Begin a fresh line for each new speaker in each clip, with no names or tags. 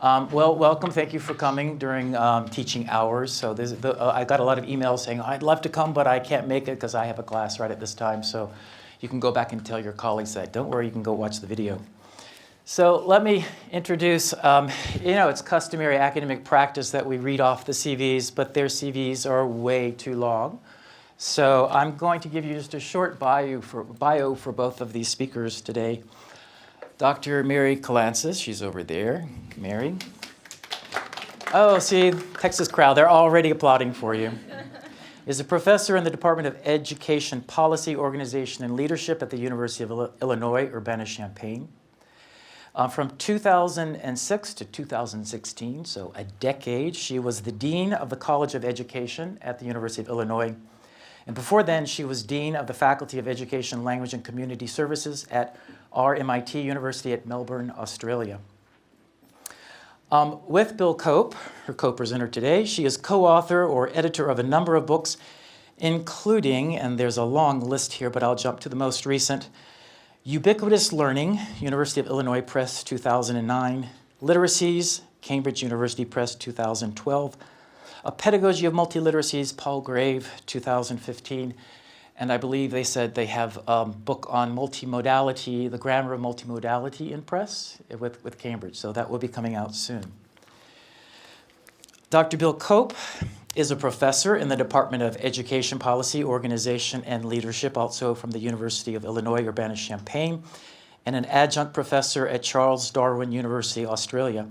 Well, welcome. Thank you for coming during teaching hours. So I got a lot of emails saying, I'd love to come, but I can't make it because I have a class right at this time. So you can go back and tell your colleagues that. Don't worry, you can go watch the video. So let me introduce, it's customary academic practice that we read off the CVs, but their CVs are way too long. So I'm going to give you just a short bio for both of these speakers today. Dr. Mary Kalantzis, she's over there. Mary. Oh, see, Texas crowd, they're already applauding for you. Is a professor in the Department of Education Policy, Organization, and Leadership at the University of Illinois, Urbana-Champaign. From 2006 to 2016, so a decade, she was the Dean of the College of Education at the University of Illinois. And before then, she was Dean of the Faculty of Education, Language, and Community Services at RMIT University at Melbourne, Australia. With Bill Cope, her co-presenter today, she is co-author or editor of a number of books, including, and there's a long list here, but I'll jump to the most recent, Ubiquitous Learning, University of Illinois Press, 2009, Literacies, Cambridge University Press, 2012, A Pedagogy of Multiliteracies, Paul Grave, 2015, and I believe they said they have a book on multimodality, the grammar of multimodality in press with Cambridge, so that will be coming out soon. Dr. Bill Cope is a professor in the Department of Education Policy, Organization, and Leadership, also from the University of Illinois, Urbana-Champaign, and an adjunct professor at Charles Darwin University, Australia.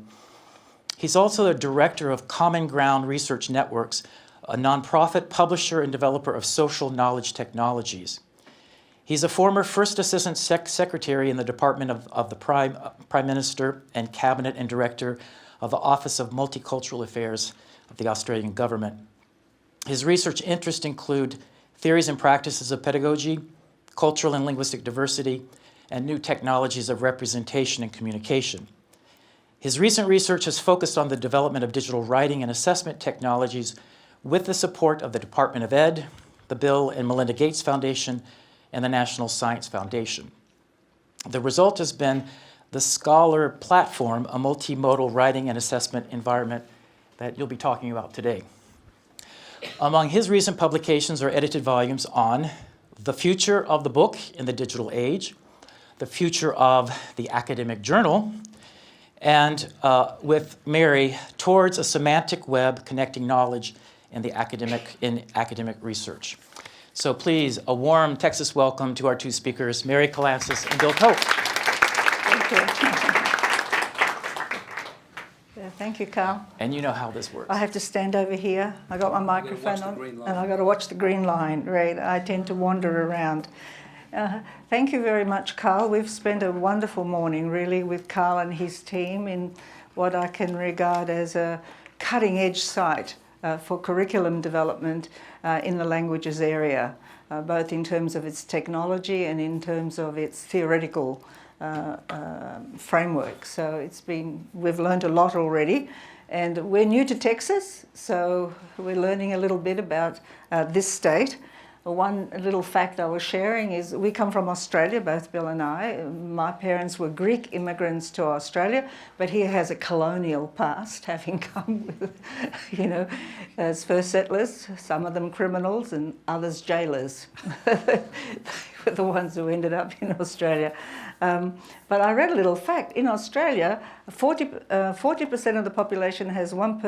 He's also a director of Common Ground Research Networks, a nonprofit publisher and developer of social knowledge technologies. He's a former First Assistant Secretary in the Department of the Prime Minister and Cabinet and Director of the Office of Multicultural Affairs of the Australian government. His research interests include theories and practices of pedagogy, cultural and linguistic diversity, and new technologies of representation and communication. His recent research has focused on the development of digital writing and assessment technologies with the support of the Department of Ed, the Bill and Melinda Gates Foundation, and the National Science Foundation. The result has been the Scholar platform, a multimodal writing and assessment environment that you'll be talking about today. Among his recent publications are edited volumes on the future of the book in the digital age, the future of the academic journal, and with Mary, towards a semantic web connecting knowledge in academic research. So please, a warm Texas welcome to our two speakers, Mary Kalantzis and Bill Cope.
Thank you. Yeah, thank you, Carl.
And you know how this works.
I have to stand over here. I got my microphone on, and I got to watch the green line. Right, I tend to wander around. Thank you very much, Carl. We've spent a wonderful morning, really, with Carl and his team in what I can regard as a cutting-edge site for curriculum development in the languages area, both in terms of its technology and in terms of its theoretical framework. So we've learned a lot already, and we're new to Texas, so we're learning a little bit about this state. One little fact I was sharing is we come from Australia, both Bill and I. My parents were Greek immigrants to Australia, but he has a colonial past, having come with, as first settlers, some of them criminals and others jailers. They were the ones who ended up in Australia. But I read a little fact. In Australia, 40% of the population has one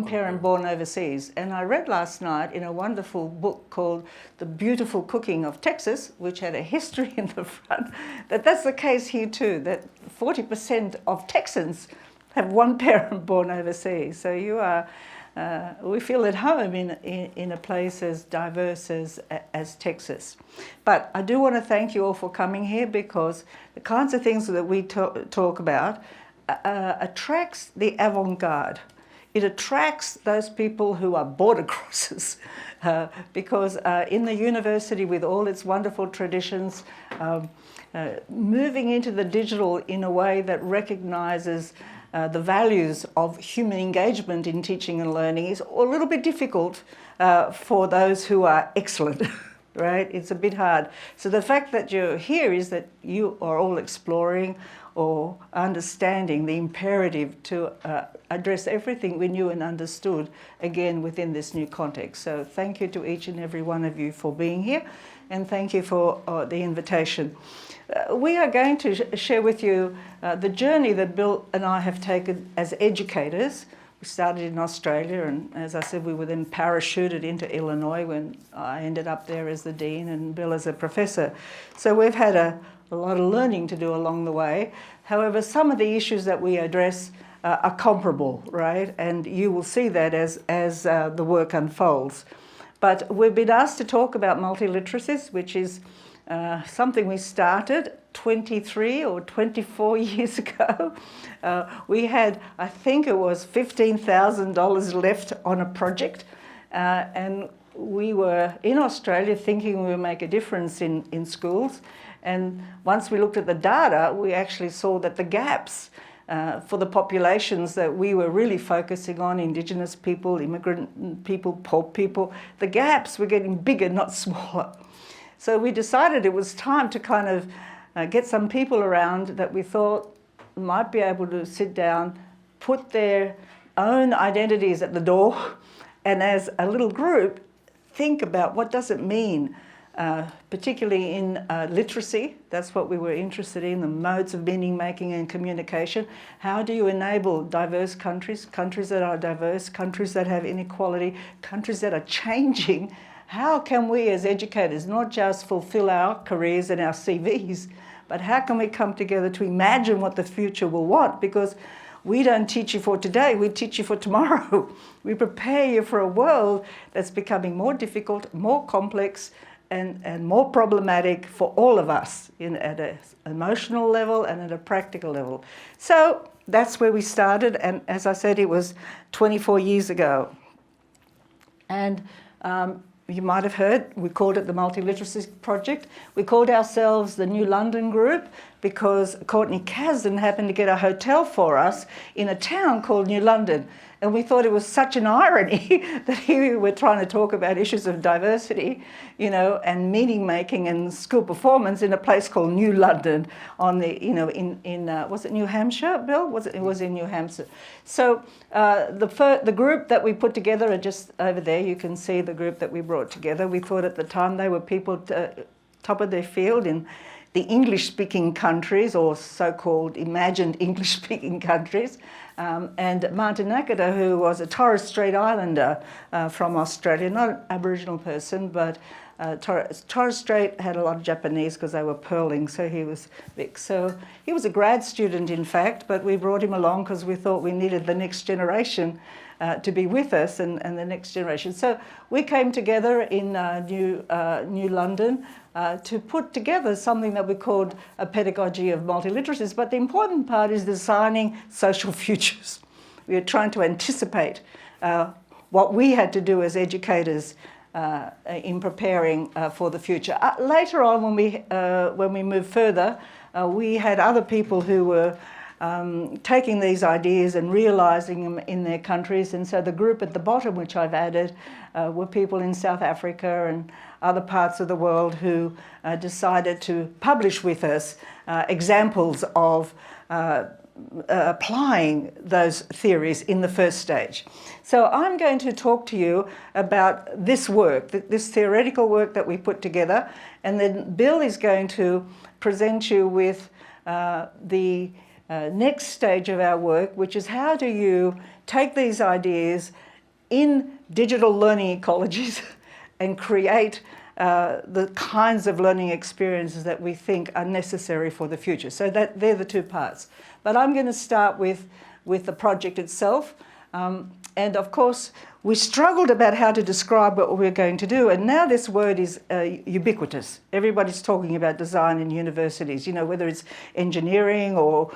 parent born overseas. And I read last night in a wonderful book called The Beautiful Cooking of Texas, which had a history in the front, that's the case here too, that 40% of Texans have one parent born overseas. So we feel at home in a place as diverse as Texas. But I do want to thank you all for coming here, because the kinds of things that we talk about attracts the avant-garde. It attracts those people who are border crossers, because in the university, with all its wonderful traditions, moving into the digital in a way that recognises the values of human engagement in teaching and learning is a little bit difficult for those who are excellent right? It's a bit hard. So the fact that you're here is that you are all exploring or understanding the imperative to address everything we knew and understood, again, within this new context. So thank you to each and every one of you for being here, and thank you for the invitation. We are going to share with you the journey that Bill and I have taken as educators. We started in Australia, and as I said, we were then parachuted into Illinois when I ended up there as the dean and Bill as a professor. So we've had a lot of learning to do along the way. However, some of the issues that we address are comparable, right? And you will see that as the work unfolds. But we've been asked to talk about multiliteracies, which is something we started 23 or 24 years ago. We had, I think it was $15,000 left on a project, and we were in Australia thinking we would make a difference in schools. And once we looked at the data, we actually saw that the gaps for the populations that we were really focusing on, Indigenous people, immigrant people, poor people, the gaps were getting bigger, not smaller. So we decided it was time to kind of get some people around that we thought might be able to sit down, put their own identities at the door, and as a little group, think about what does it mean, particularly in literacy. That's what we were interested in, the modes of meaning making and communication. How do you enable diverse countries, countries that are diverse, countries that have inequality, countries that are changing? How can we as educators not just fulfill our careers and our CVs, but how can we come together to imagine what the future will want? Because we don't teach you for today, we teach you for tomorrow. We prepare you for a world that's becoming more difficult, more complex, and more problematic for all of us at an emotional level and at a practical level. So that's where we started, and as I said, it was 24 years ago. And you might have heard, we called it the Multiliteracies Project. We called ourselves the New London Group because Courtney Kasdan happened to get a hotel for us in a town called New London. And we thought it was such an irony that here we were trying to talk about issues of diversity, you know, and meaning making and school performance in a place called New London on the, you know, was it New Hampshire, Bill? It was in New Hampshire. So the group that we put together are just over there. You can see the group that we brought together. We thought at the time they were people top of their field in the English-speaking countries, or so-called imagined English-speaking countries. And Martin Nakata, who was a Torres Strait Islander from Australia, not an Aboriginal person, but Torres Strait had a lot of Japanese because they were pearling, so he was Vic. So he was a grad student, in fact, but we brought him along because we thought we needed the next generation to be with us and the next generation. So we came together in New London to put together something that we called a pedagogy of multiliteracies. But the important part is designing social futures. We are trying to anticipate what we had to do as educators in preparing for the future. Later on, when we moved further, we had other people who were taking these ideas and realising them in their countries. And so the group at the bottom, which I've added, were people in South Africa and other parts of the world who decided to publish with us examples of applying those theories in the first stage. So I'm going to talk to you about this work, this theoretical work that we put together, and then Bill is going to present you with the next stage of our work, which is how do you take these ideas in digital learning ecologies and create the kinds of learning experiences that we think are necessary for the future. So they're the two parts. But I'm going to start with the project itself. And of course, we struggled about how to describe what we're going to do. And now this word is ubiquitous. Everybody's talking about design in universities, you know, whether it's engineering or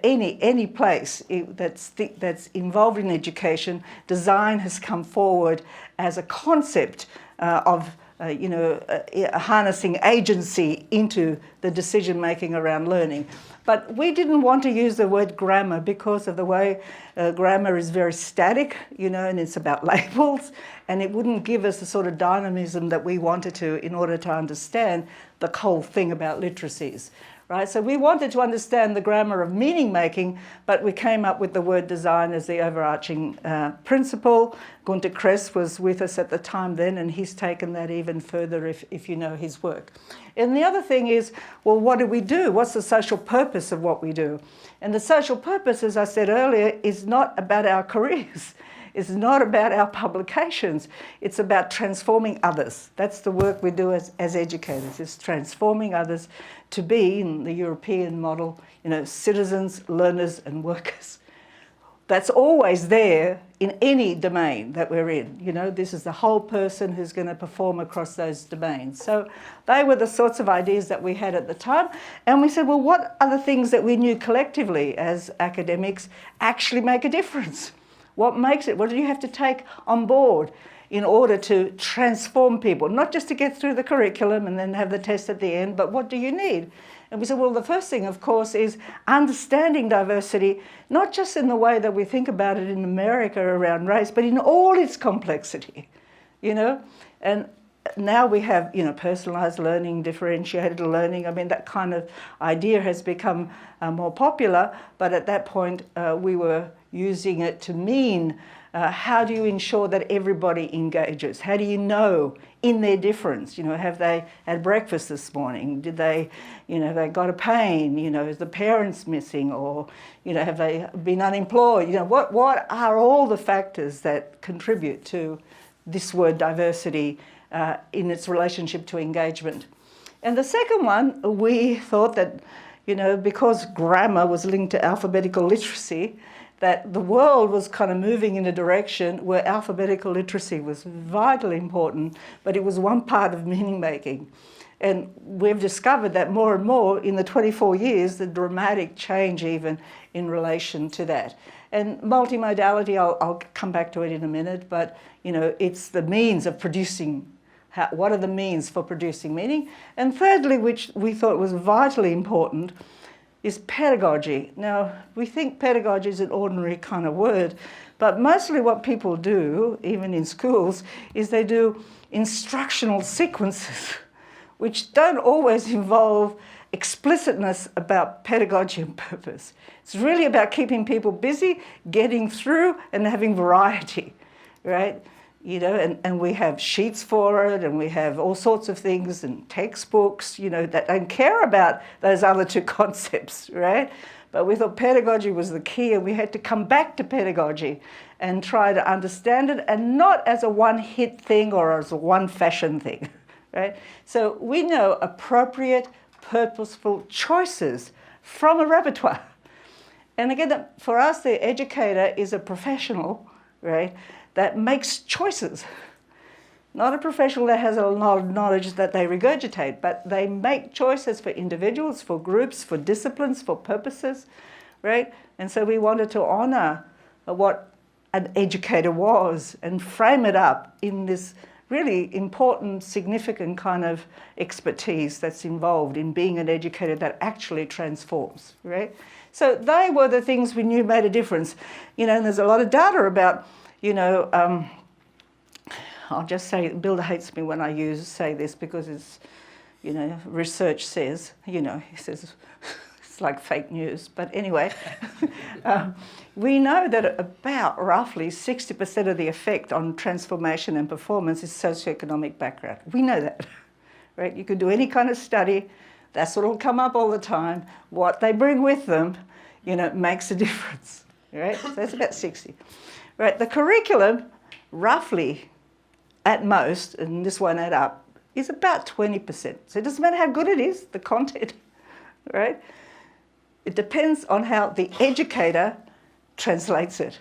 any place that's involved in education. Design has come forward as a concept of harnessing agency into the decision making around learning. But we didn't want to use the word grammar because of the way grammar is very static, and it's about labels, and it wouldn't give us the sort of dynamism that we wanted to in order to understand the whole thing about literacies. Right? So we wanted to understand the grammar of meaning making, but we came up with the word design as the overarching principle. Gunter Kress was with us at the time then, and he's taken that even further if you know his work. And the other thing is, well, what do we do? What's the social purpose of what we do? And the social purpose, as I said earlier, is not about our careers. It's not about our publications. It's about transforming others. That's the work we do as educators, is transforming others to be, in the European model, citizens, learners and workers. That's always there in any domain that we're in. This is the whole person who's going to perform across those domains. So they were the sorts of ideas that we had at the time. And we said, well, what are the things that we knew collectively as academics actually make a difference? What makes it? What do you have to take on board in order to transform people? Not just to get through the curriculum and then have the test at the end, but what do you need? And we said, well, the first thing, of course, is understanding diversity, not just in the way that we think about it in America around race, but in all its complexity, And now we have, personalised learning, differentiated learning. I mean, that kind of idea has become more popular, but at that point we were using it to mean how do you ensure that everybody engages? How do you know in their difference? Have they had breakfast this morning? Did they, they got a pain? Is the parents missing? Or, have they been unemployed? What are all the factors that contribute to this word diversity in its relationship to engagement? And the second one, we thought that, because grammar was linked to alphabetical literacy, that the world was kind of moving in a direction where alphabetical literacy was vitally important, but it was one part of meaning making. And we've discovered that more and more in the 24 years, the dramatic change even in relation to that. And multimodality, I'll come back to it in a minute, but it's the means of producing. What are the means for producing meaning? And thirdly, which we thought was vitally important, is pedagogy. Now, we think pedagogy is an ordinary kind of word, but mostly what people do, even in schools, is they do instructional sequences, which don't always involve explicitness about pedagogy and purpose. It's really about keeping people busy, getting through, and having variety, right? And we have sheets for it, and we have all sorts of things and textbooks, that don't care about those other two concepts, right? But we thought pedagogy was the key, and we had to come back to pedagogy and try to understand it, and not as a one-hit thing or as a one-fashion thing, right? So we know appropriate, purposeful choices from a repertoire. And again, for us, the educator is a professional, right, that makes choices. Not a professional that has a lot of knowledge that they regurgitate, but they make choices for individuals, for groups, for disciplines, for purposes, right? And so we wanted to honour what an educator was and frame it up in this really important, significant kind of expertise that's involved in being an educator that actually transforms, right? So they were the things we knew made a difference. And there's a lot of data about, I'll just say, Bill hates me when I say this because it's, research says, he says it's like fake news. But anyway, we know that about roughly 60% of the effect on transformation and performance is socioeconomic background. We know that, right? You could do any kind of study, that's what will come up all the time. What they bring with them, makes a difference, right? So that's about 60. Right, the curriculum, roughly, at most, and this won't add up, is about 20%. So it doesn't matter how good it is, the content, right? It depends on how the educator translates it.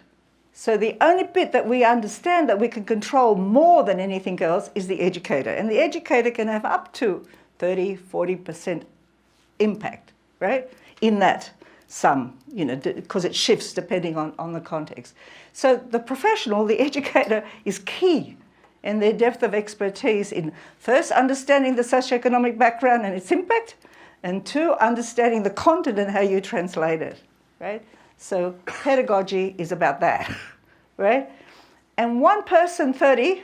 So the only bit that we understand that we can control more than anything else is the educator. And the educator can have up to 30, 40% impact, right, in that sum, because it shifts depending on the context. So the professional, the educator, is key and their depth of expertise in first understanding the socioeconomic background and its impact, and two, understanding the content and how you translate it, right? So pedagogy is about that, right? And one person, 30,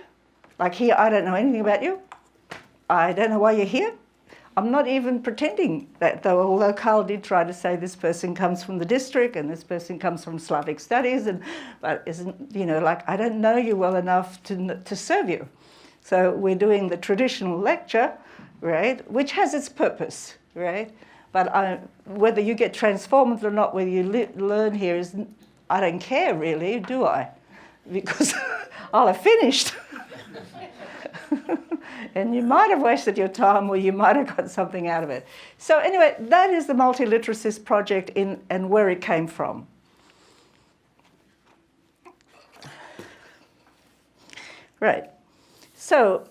like here, I don't know anything about you. I don't know why you're here. I'm not even pretending that, though, although Carl did try to say this person comes from the district and this person comes from Slavic studies, but isn't, you know, like, I don't know you well enough to serve you. So we're doing the traditional lecture, right, which has its purpose, right? But whether you get transformed or not, whether you learn here is, I don't care really, do I? Because I'll have finished. And you might have wasted your time or you might have got something out of it. So anyway, that is the Multiliteracies project and where it came from. Right. So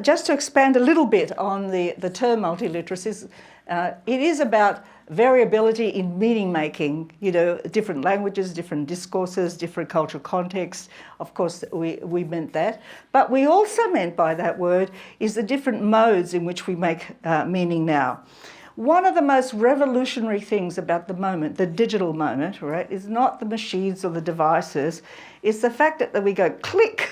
just to expand a little bit on the term multiliteracies, it is about variability in meaning making, you know, different languages, different discourses, different cultural contexts. Of course, we meant that. But we also meant by that word is the different modes in which we make meaning now. One of the most revolutionary things about the moment, the digital moment, right, is not the machines or the devices, it's the fact that we go click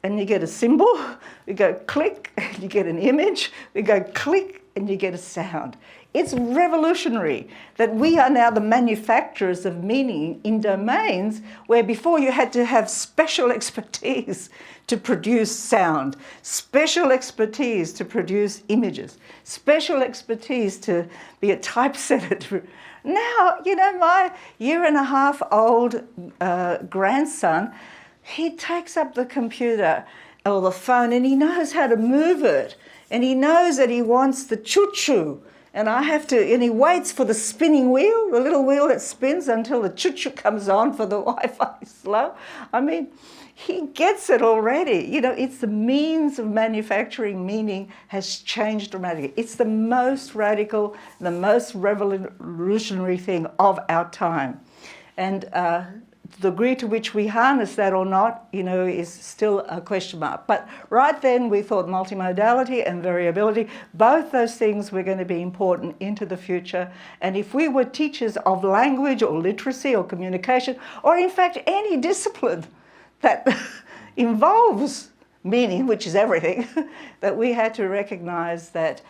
and you get a symbol, we go click and you get an image, we go click and you get a sound. It's revolutionary that we are now the manufacturers of meaning in domains where before you had to have special expertise to produce sound, special expertise to produce images, special expertise to be a typesetter. Now, you know, my 1.5-year-old grandson, he takes up the computer or the phone and he knows how to move it. And he knows that he wants the choo-choo. And he waits for the spinning wheel, the little wheel that spins until the choo-choo comes on for the Wi-Fi slow. I mean, he gets it already. You know, it's the means of manufacturing meaning has changed dramatically. It's the most radical, the most revolutionary thing of our time. And the degree to which we harness that or not, you know, is still a question mark. But right then we thought multimodality and variability, both those things were going to be important into the future. And if we were teachers of language or literacy or communication, or in fact any discipline that involves meaning, which is everything, that we had to recognize that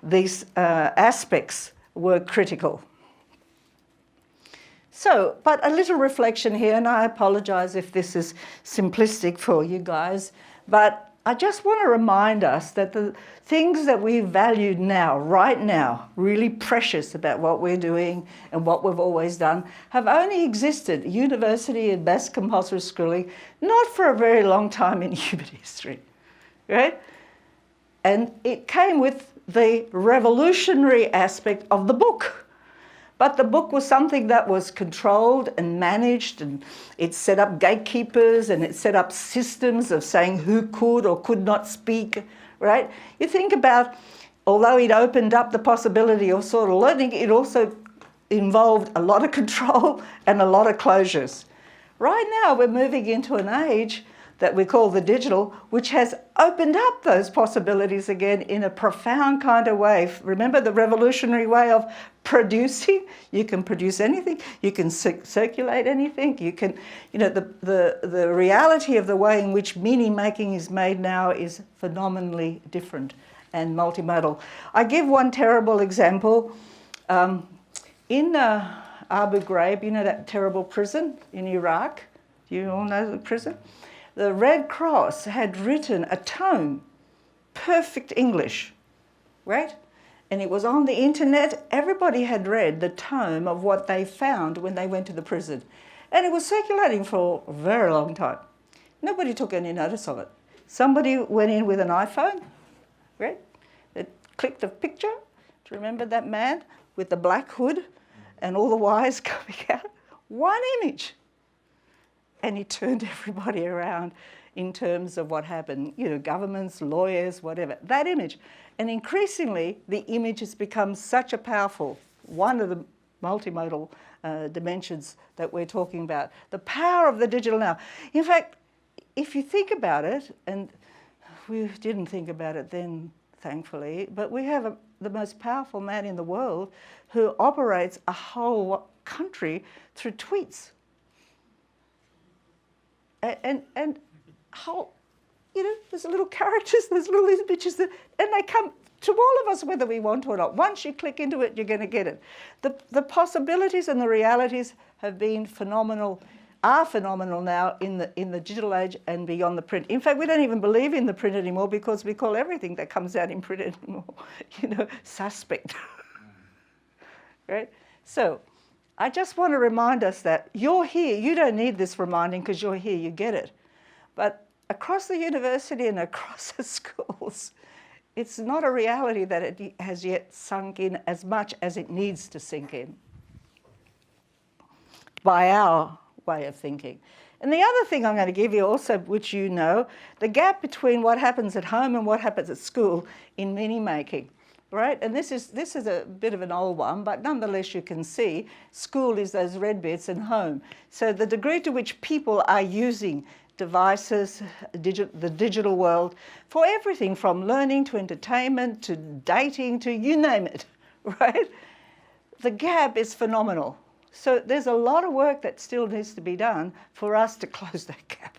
these aspects were critical. So, but a little reflection here, and I apologize if this is simplistic for you guys, but I just want to remind us that the things that we value now, right now, really precious about what we're doing and what we've always done, have only existed, university and mass compulsory schooling, not for a very long time in human history, right? And it came with the revolutionary aspect of the book. But the book was something that was controlled and managed, and it set up gatekeepers and it set up systems of saying who could or could not speak, right? You think about, although it opened up the possibility of sort of learning, it also involved a lot of control and a lot of closures. Right now we're moving into an age that we call the digital, which has opened up those possibilities again in a profound kind of way. Remember the revolutionary way of producing? You can produce anything, you can circulate anything, you can, you know, the reality of the way in which meaning making is made now is phenomenally different and multimodal. I give one terrible example. In Abu Ghraib, you know that terrible prison in Iraq? Do you all know the prison? The Red Cross had written a tome, perfect English, right? And it was on the internet. Everybody had read the tome of what they found when they went to the prison. And it was circulating for a very long time. Nobody took any notice of it. Somebody went in with an iPhone, right? It clicked a picture. Do you remember that man with the black hood and all the wires coming out? One image. And he turned everybody around in terms of what happened, you know, governments, lawyers, whatever, that image. And increasingly, the image has become such a powerful, one of the multimodal dimensions that we're talking about. The power of the digital now. In fact, if you think about it, and we didn't think about it then, thankfully, but we have the most powerful man in the world who operates a whole country through tweets. And whole, you know, there's little characters, there's little images, and they come to all of us whether we want to or not. Once you click into it, you're going to get it. The possibilities and the realities have been phenomenal, are phenomenal now in the digital age and beyond the print. In fact, we don't even believe in the print anymore because we call everything that comes out in print anymore, you know, suspect. Right? So I just want to remind us that you're here. You don't need this reminding because you're here, you get it. But across the university and across the schools, it's not a reality that it has yet sunk in as much as it needs to sink in by our way of thinking. And the other thing I'm going to give you also, which you know, the gap between what happens at home and what happens at school in meaning making. Right? And this is a bit of an old one, but nonetheless you can see school is those red bits and home. So the degree to which people are using devices, the digital world, for everything from learning to entertainment to dating to you name it, right? The gap is phenomenal. So there's a lot of work that still needs to be done for us to close that gap,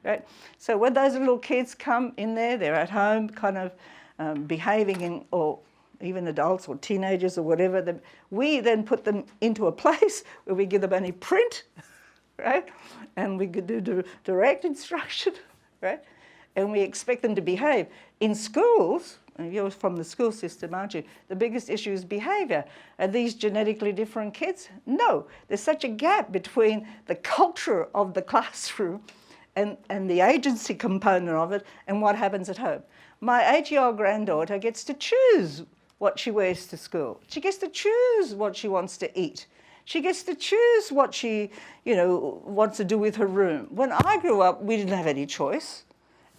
right? So when those little kids come in there, they're at home kind of behaving in, or even adults or teenagers or whatever, we then put them into a place where we give them only print, right? And we could do direct instruction, right? And we expect them to behave. In schools, and you're from the school system, aren't you? The biggest issue is behaviour. Are these genetically different kids? No. There's such a gap between the culture of the classroom and the agency component of it and what happens at home. My 8-year-old granddaughter gets to choose what she wears to school. She gets to choose what she wants to eat. She gets to choose what she, you know, wants to do with her room. When I grew up, we didn't have any choice.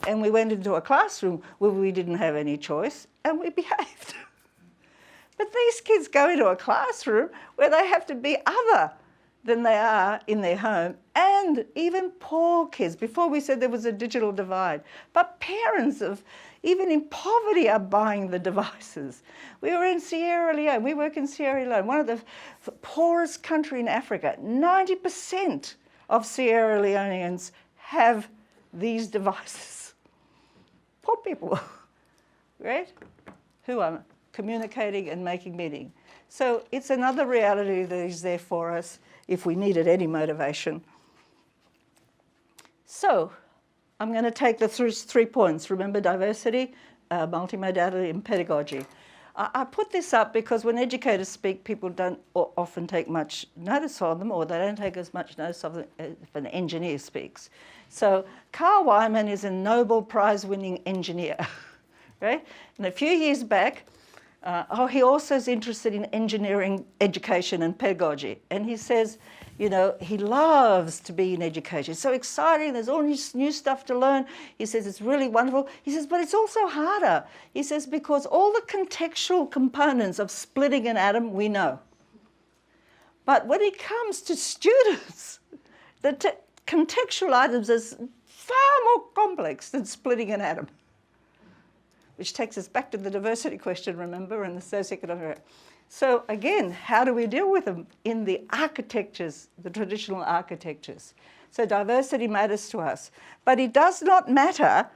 And we went into a classroom where we didn't have any choice, and we behaved. But these kids go into a classroom where they have to be other than they are in their home, and even poor kids. Before we said there was a digital divide, but parents of, even in poverty, are buying the devices. We were in Sierra Leone, we work in Sierra Leone, one of the poorest country in Africa. 90% of Sierra Leoneans have these devices. Poor people, right? Who are communicating and making meaning. So it's another reality that is there for us if we needed any motivation. So I'm going to take the 3 points. Remember diversity, multimodality, and pedagogy. I put this up because when educators speak, people don't often take much notice of them, or they don't take as much notice of them if an engineer speaks. So Carl Wyman is a Nobel Prize-winning engineer, right? And a few years back, he also is interested in engineering, education, and pedagogy. And he says, you know, he loves to be in education. It's so exciting. There's all this new stuff to learn. He says it's really wonderful. He says, but it's also harder. He says, because all the contextual components of splitting an atom, we know. But when it comes to students, the contextual items is far more complex than splitting an atom. Which takes us back to the diversity question, remember, and the socioeconomic. So again, how do we deal with them in the architectures, the traditional architectures? So diversity matters to us, but it does not matter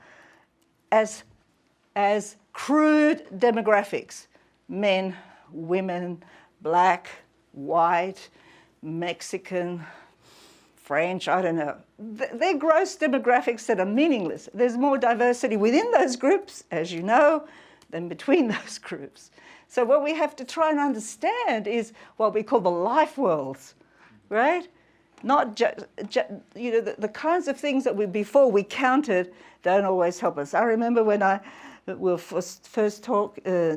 as crude demographics. Men, women, black, white, Mexican, French, I don't know. They're gross demographics that are meaningless. There's more diversity within those groups, as you know, than between those groups. So what we have to try and understand is what we call the life worlds, right? Not just, you know, the kinds of things that before we counted don't always help us. I remember when I was first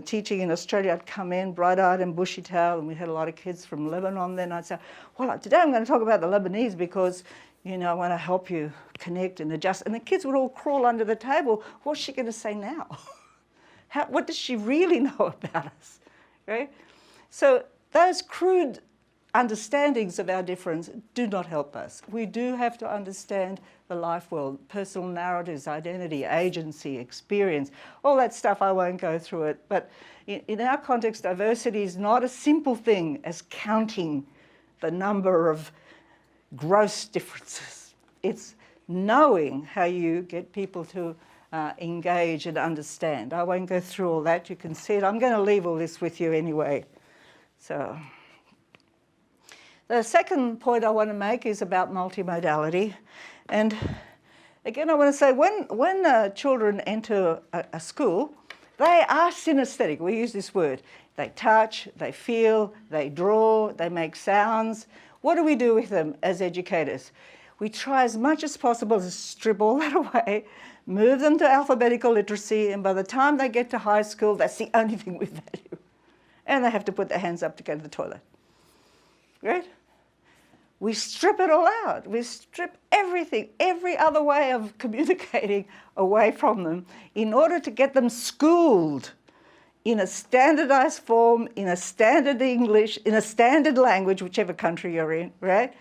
teaching in Australia, I'd come in bright-eyed and bushy-tailed, and we had a lot of kids from Lebanon. Then I'd say, well, today I'm going to talk about the Lebanese because, you know, I want to help you connect and adjust. And the kids would all crawl under the table. What's she going to say now? What does she really know about us, right? So those crude understandings of our difference do not help us. We do have to understand the life world, personal narratives, identity, agency, experience, all that stuff. I won't go through it. But in our context, diversity is not a simple thing as counting the number of gross differences. It's knowing how you get people to engage and understand. I won't go through all that. You can see it. I'm going to leave all this with you anyway. So the second point I want to make is about multimodality. And again, I want to say when children enter a school, they are synesthetic. We use this word. They touch, they feel, they draw, they make sounds. What do we do with them as educators? We try as much as possible to strip all that away, move them to alphabetical literacy, and by the time they get to high school, that's the only thing we value. And they have to put their hands up to go to the toilet. Right? We strip it all out. We strip everything, every other way of communicating away from them in order to get them schooled in a standardized form, in a standard English, in a standard language, whichever country you're in, right?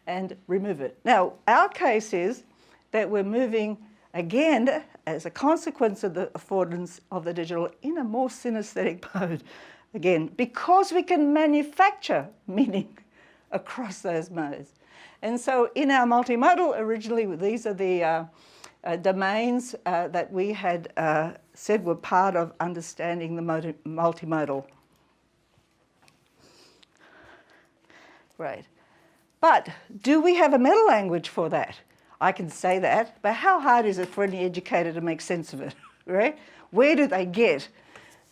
And remove it. Now, our case is that we're moving, again, as a consequence of the affordance of the digital, in a more synesthetic mode. Again, because we can manufacture meaning across those modes. And so in our multimodal, originally, these are the domains that we had said were part of understanding the multimodal. Right. But do we have a meta language for that? I can say that, but how hard is it for any educator to make sense of it, right? Where do they get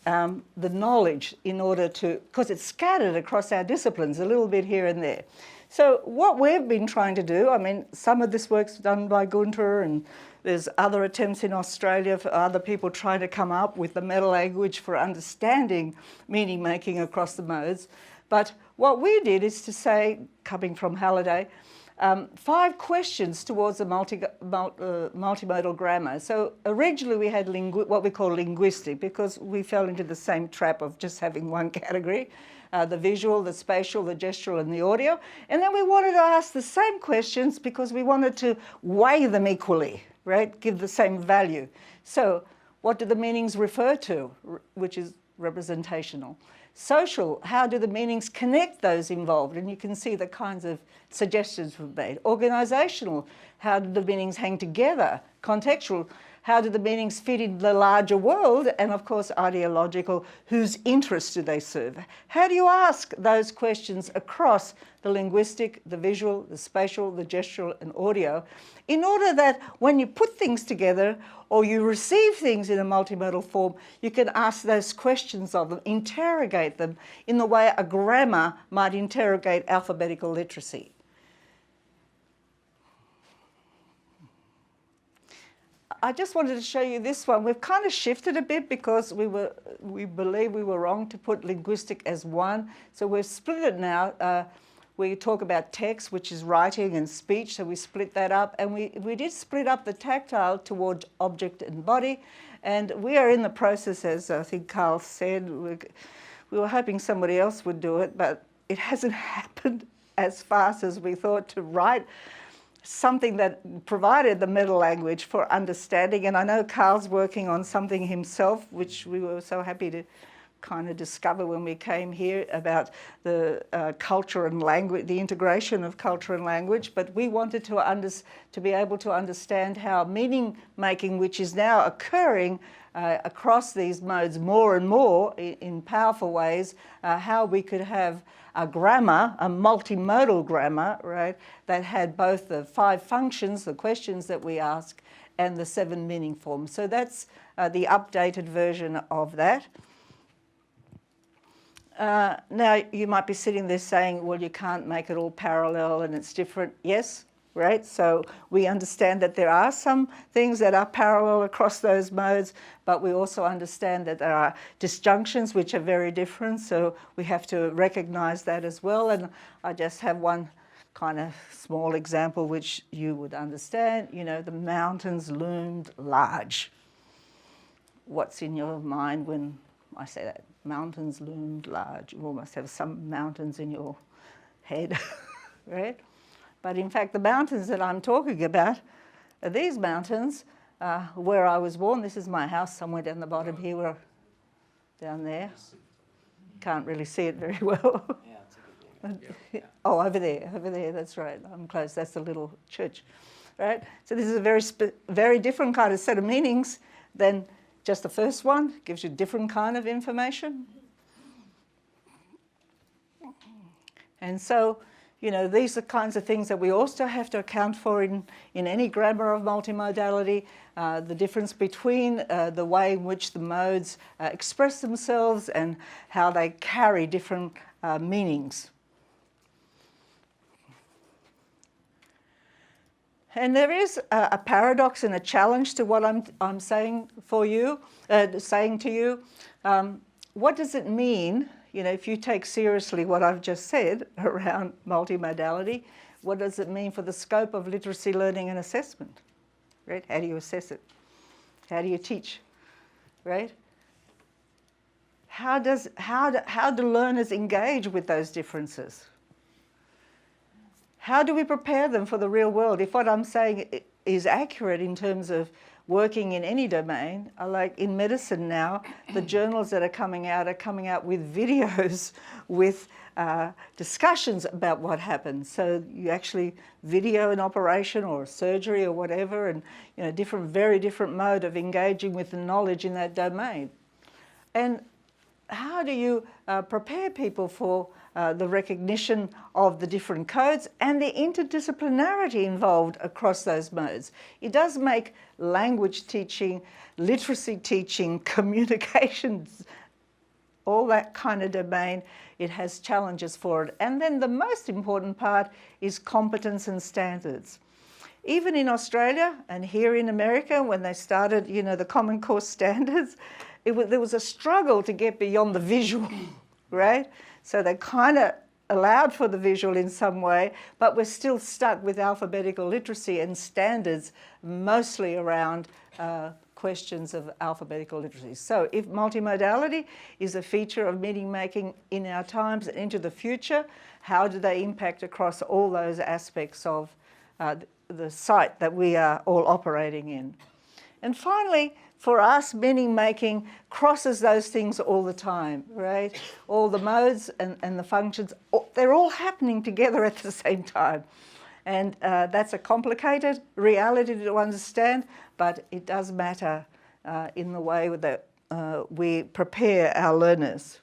the knowledge in order to, because it's scattered across our disciplines a little bit here and there. So what we've been trying to do, I mean, some of this work's done by Gunter, and there's other attempts in Australia for other people trying to come up with the meta language for understanding meaning making across the modes. But what we did is to say, coming from Halliday, 5 questions towards a multimodal grammar. So originally we had what we call linguistic, because we fell into the same trap of just having one category, the visual, the spatial, the gestural, and the audio. And then we wanted to ask the same questions because we wanted to weigh them equally, right? Give the same value. So what do the meanings refer to, which is representational? Social, how do the meanings connect those involved? And you can see the kinds of suggestions we've made. Organisational, how do the meanings hang together? Contextual, how do the meanings fit in the larger world? And of course, ideological, whose interests do they serve? How do you ask those questions across the linguistic, the visual, the spatial, the gestural, and audio, in order that when you put things together or you receive things in a multimodal form, you can ask those questions of them, interrogate them in the way a grammar might interrogate alphabetical literacy. I just wanted to show you this one. We've kind of shifted a bit because we believe we were wrong to put linguistic as one. So we've split it now. We talk about text, which is writing, and speech, so we split that up. And we did split up the tactile towards object and body. And we are in the process, as I think Carl said, we were hoping somebody else would do it, but it hasn't happened as fast as we thought to write something that provided the meta language for understanding. And I know Carl's working on something himself, which we were so happy to kind of discover when we came here, about the culture and language, the integration of culture and language. But we wanted to be able to understand how meaning making, which is now occurring across these modes more and more in powerful ways, how we could have a grammar, a multimodal grammar, right, that had both the 5 functions, the questions that we ask, and the 7 meaning forms. So that's the updated version of that. Now, you might be sitting there saying, well, you can't make it all parallel and it's different. Yes, right? So we understand that there are some things that are parallel across those modes, but we also understand that there are disjunctions which are very different. So we have to recognize that as well. And I just have one kind of small example which you would understand. You know, the mountains loomed large. What's in your mind when I say that? Mountains loomed large. You almost have some mountains in your head, right? But in fact, the mountains that I'm talking about are these mountains where I was born. This is my house somewhere down the bottom here, down there. Can't really see it very well.
Yeah, it's a good view.
Oh, over there, that's right. I'm close, that's the little church, right? So this is a very different kind of set of meanings than just the first one. It gives you different kind of information. And so, you know, these are kinds of things that we also have to account for in any grammar of multimodality, the difference between the way in which the modes express themselves and how they carry different meanings. And there is a paradox and a challenge to what I'm saying to you. What does it mean, you know, if you take seriously what I've just said around multimodality, what does it mean for the scope of literacy learning and assessment, right? How do you assess it? How do you teach, right? How do learners engage with those differences? How do we prepare them for the real world? If what I'm saying is accurate in terms of working in any domain, like in medicine now, the journals that are coming out with videos with discussions about what happens. So you actually video an operation or a surgery or whatever, and you know, very different mode of engaging with the knowledge in that domain. And how do you prepare people for the recognition of the different codes and the interdisciplinarity involved across those modes? It does make language teaching, literacy teaching, communications, all that kind of domain, it has challenges for it. And then the most important part is competence and standards. Even in Australia and here in America, when they started, you know, the Common Core standards, there was a struggle to get beyond the visual, right? So they kind of allowed for the visual in some way, but we're still stuck with alphabetical literacy and standards mostly around questions of alphabetical literacy. So if multimodality is a feature of meaning making in our times and into the future, how do they impact across all those aspects of the site that we are all operating in? And finally, for us, meaning making crosses those things all the time, right? All the modes and the functions, they're all happening together at the same time. And that's a complicated reality to understand, but it does matter in the way that we prepare our learners.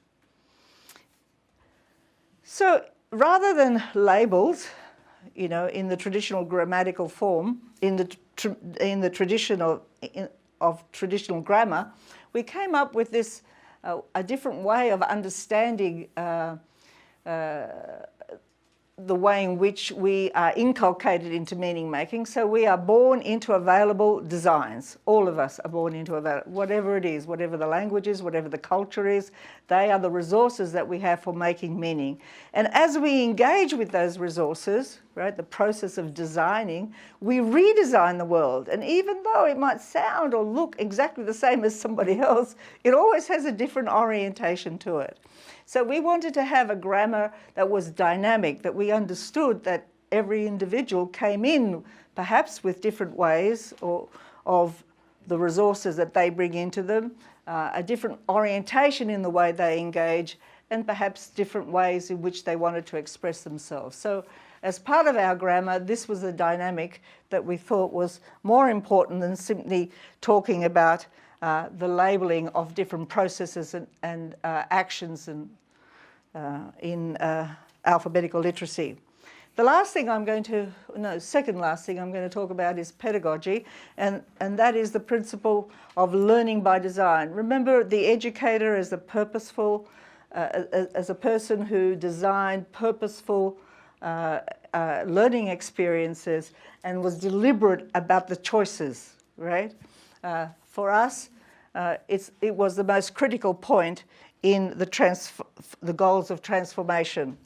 So rather than labels, you know, in the traditional grammatical form, in the tradition of traditional grammar, we came up with this a different way of understanding the way in which we are inculcated into meaning making. So we are born into available designs. All of us are born into whatever it is, whatever the language is, whatever the culture is, they are the resources that we have for making meaning. And as we engage with those resources, right, the process of designing, we redesign the world. And even though it might sound or look exactly the same as somebody else, it always has a different orientation to it. So we wanted to have a grammar that was dynamic, that we understood that every individual came in perhaps with different ways of the resources that they bring into them, a different orientation in the way they engage, and perhaps different ways in which they wanted to express themselves. So as part of our grammar, this was a dynamic that we thought was more important than simply talking about the labelling of different processes and actions in alphabetical literacy. The second last thing I'm going to talk about is pedagogy, and that is the principle of learning by design. Remember the educator as a purposeful, as a person who designed purposeful learning experiences and was deliberate about the choices, right? For us, it was the most critical point in the goals of transformation.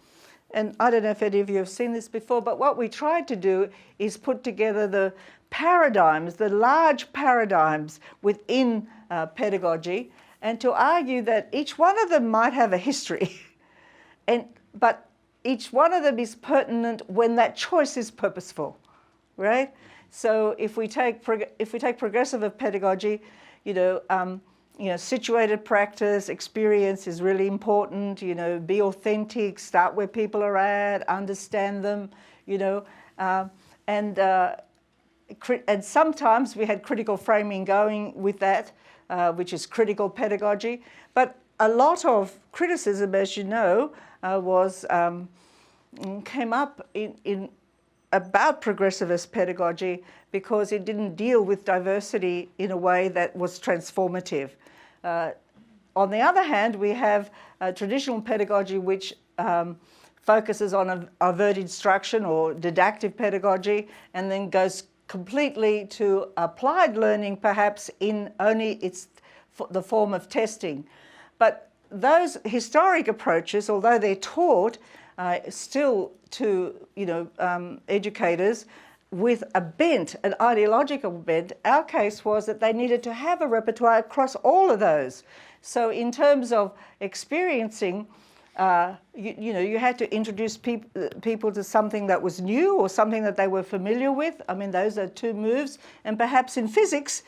And I don't know if any of you have seen this before, but what we tried to do is put together the paradigms, the large paradigms within pedagogy, and to argue that each one of them might have a history, but each one of them is pertinent when that choice is purposeful, right? So if we take progressive of pedagogy, situated practice, experience is really important. Be authentic, start where people are at, understand them. And sometimes we had critical framing going with that, which is critical pedagogy. But a lot of criticism, as you know, came up in about progressivist pedagogy because it didn't deal with diversity in a way that was transformative. On the other hand, we have traditional pedagogy which focuses on overt instruction or didactic pedagogy, and then goes completely to applied learning, perhaps in only the form of testing. But those historic approaches, although they're taught still to educators with a bent, an ideological bent, our case was that they needed to have a repertoire across all of those. So in terms of experiencing, you had to introduce people to something that was new or something that they were familiar with. I mean, those are two moves. And perhaps in physics,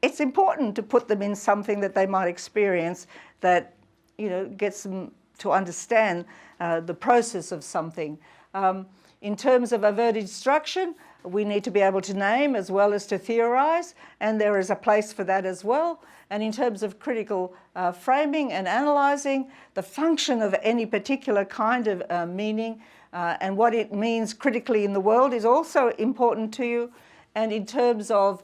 it's important to put them in something that they might experience that, gets them to understand the process of something. In terms of overt instruction, we need to be able to name as well as to theorize, and there is a place for that as well. And in terms of critical framing and analyzing, the function of any particular kind of meaning and what it means critically in the world is also important to you. And in terms of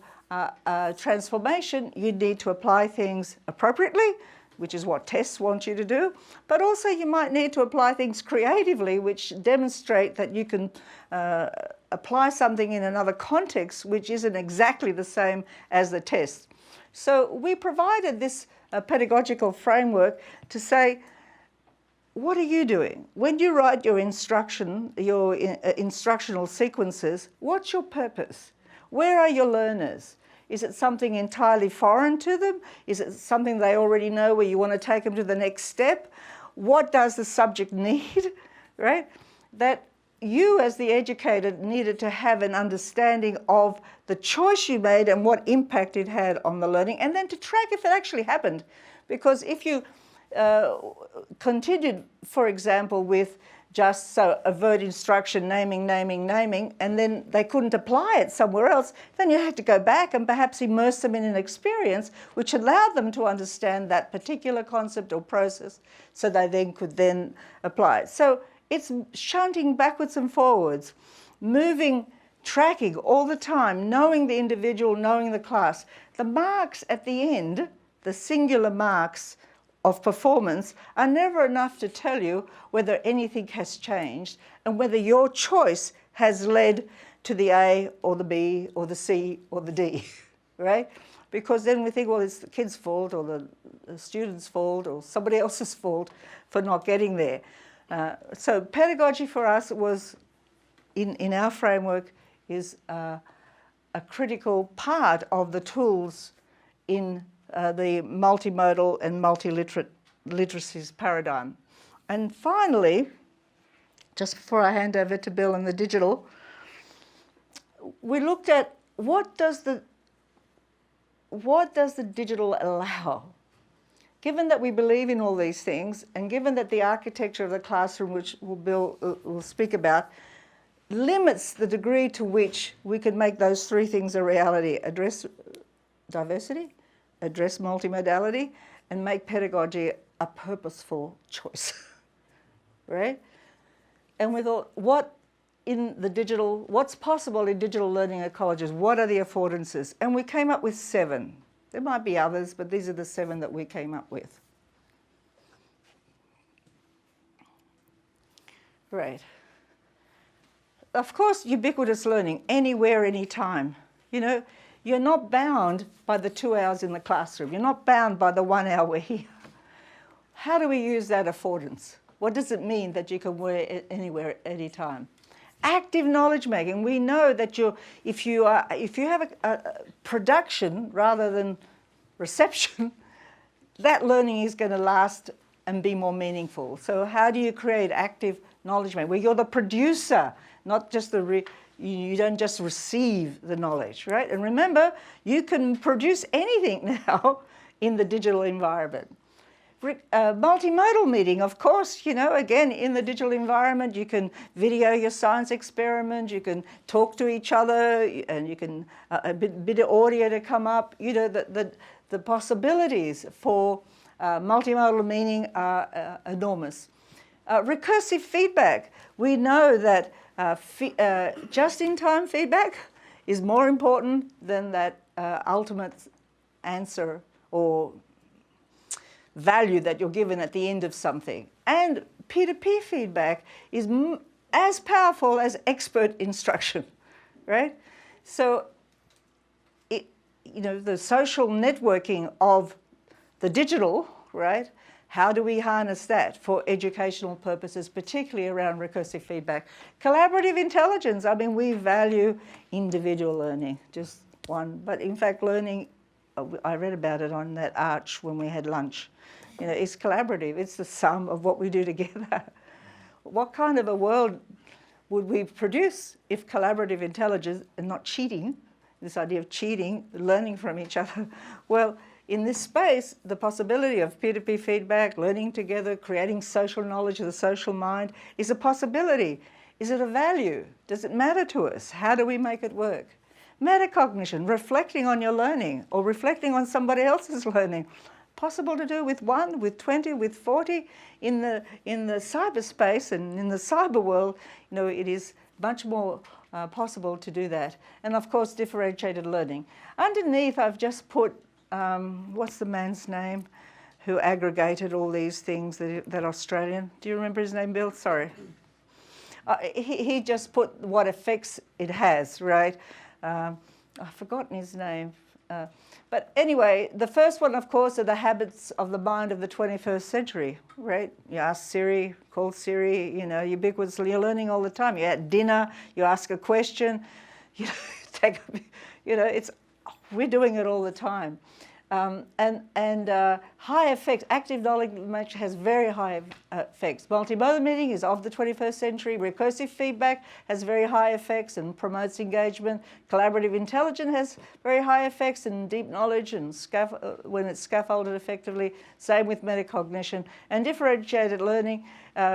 transformation, you need to apply things appropriately, which is what tests want you to do, but also you might need to apply things creatively, which demonstrate that you can apply something in another context which isn't exactly the same as the test. So we provided this pedagogical framework to say, what are you doing? When you write your instructional sequences, what's your purpose? Where are your learners? Is it something entirely foreign to them? Is it something they already know where you want to take them to the next step? What does the subject need, right? That you as the educator needed to have an understanding of the choice you made and what impact it had on the learning, and then to track if it actually happened. Because if you continued, for example, with just overt instruction, naming, and then they couldn't apply it somewhere else, then you had to go back and perhaps immerse them in an experience which allowed them to understand that particular concept or process so they then could then apply it. So it's shunting backwards and forwards, moving, tracking all the time, knowing the individual, knowing the class. The marks at the end, the singular marks of performance, are never enough to tell you whether anything has changed and whether your choice has led to the A or the B or the C or the D, right? Because then we think, well, it's the kid's fault or the student's fault or somebody else's fault for not getting there. So pedagogy for us was, in our framework, is a critical part of the tools in the multimodal and multiliteracies paradigm. And finally, just before I hand over to Bill and the digital, we looked at what does the digital allow? Given that we believe in all these things, and given that the architecture of the classroom, which Bill will speak about, limits the degree to which we can make those three things a reality: address diversity, address multimodality, and make pedagogy a purposeful choice, right? And we thought, what's possible in digital learning at colleges? What are the affordances? And we came up with 7. There might be others, but these are the 7 that we came up with. Right. Of course, ubiquitous learning, anywhere, anytime. You're not bound by the 2 hours in the classroom. You're not bound by the 1 hour we're here. How do we use that affordance? What does it mean that you can work anywhere at any time? Active knowledge making. We know that if you have a production rather than reception, that learning is going to last and be more meaningful. So how do you create active knowledge management? Where you're the producer, not just you don't just receive the knowledge, right? And remember, you can produce anything now in the digital environment. Multimodal meeting, of course, you know, again, in the digital environment, you can video your science experiment, you can talk to each other, and you can, a bit of audio to come up. You know, the possibilities for multimodal meaning are enormous. Recursive feedback. We know that just-in-time feedback is more important than that ultimate answer or value that you're given at the end of something. And peer-to-peer feedback is as powerful as expert instruction, right? So, you know, the social networking of the digital, right? How do we harness that for educational purposes, particularly around recursive feedback? Collaborative intelligence. I mean, we value individual learning, just one. But in fact, learning, I read about it on that arch when we had lunch. You know, it's collaborative. It's the sum of what we do together. What kind of a world would we produce if collaborative intelligence and not cheating, this idea of cheating, learning from each other? Well, in this space, the possibility of peer-to-peer feedback, learning together, creating social knowledge of the social mind is a possibility. Is it a value? Does it matter to us? How do we make it work? Metacognition, reflecting on your learning or reflecting on somebody else's learning. Possible to do with 1, with 20, with 40. In the cyberspace and in the cyber world, you know, it is much more possible to do that. And of course, differentiated learning. Underneath, I've just put, what's the man's name who aggregated all these things, that Australian? Do you remember his name, Bill? Sorry. He just put what effects it has, right? I've forgotten his name. But anyway, the first one, of course, are the habits of the mind of the 21st century, right? You ask Siri, call Siri, you know, ubiquitously, you're learning all the time. You're at dinner, you ask a question, you know, we're doing it all the time. High effects, active knowledge has very high effects. Multimodal meaning is of the 21st century. Recursive feedback has very high effects and promotes engagement. Collaborative intelligence has very high effects and deep knowledge and when it's scaffolded effectively. Same with metacognition. And differentiated learning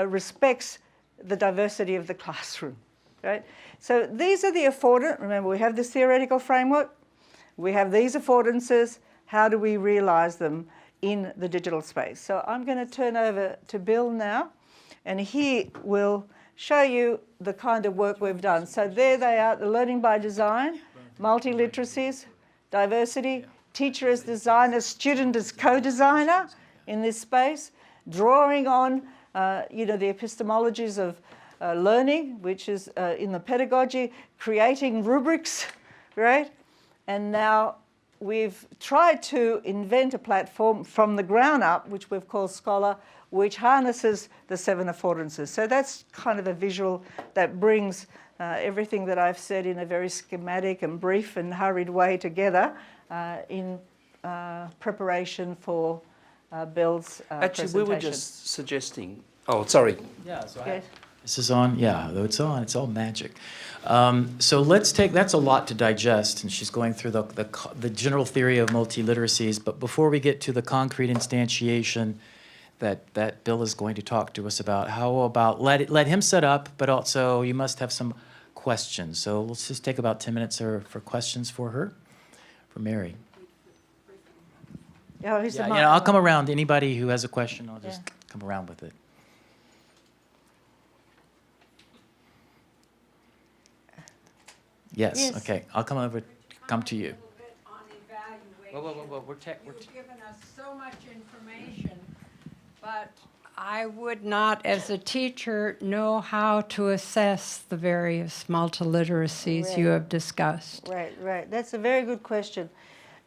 respects the diversity of the classroom, right? So these are the affordance. Remember, we have this theoretical framework. We have these affordances. How do we realise them in the digital space? So I'm going to turn over to Bill now, and he will show you the kind of work we've done. So there they are, the learning by design, multiliteracies, diversity, teacher as designer, student as co-designer in this space, drawing on you know, the epistemologies of learning, which is in the pedagogy, creating rubrics, right? And now we've tried to invent a platform from the ground up, which we've called Scholar, which harnesses the 7 affordances. So that's kind of a visual that brings everything that I've said in a very schematic and brief and hurried way together in preparation for Bill's
Actually, we were just suggesting... Oh, sorry.
Yeah, so
yes.
This is on? Yeah, it's on. It's all magic. So let's take, that's a lot to digest, and she's going through the general theory of multiliteracies, but before we get to the concrete instantiation that Bill is going to talk to us about, how about let him set up, but also you must have some questions. So let's just take about 10 minutes for questions for her, for Mary.
Yeah,
I'll come around. Anybody who has a question, I'll just come around with it. Yes. Okay. I'll come to you. Whoa.
You've given us so much information, but I would not, as a teacher, know how to assess the various multiliteracies you have discussed.
Right. That's a very good question.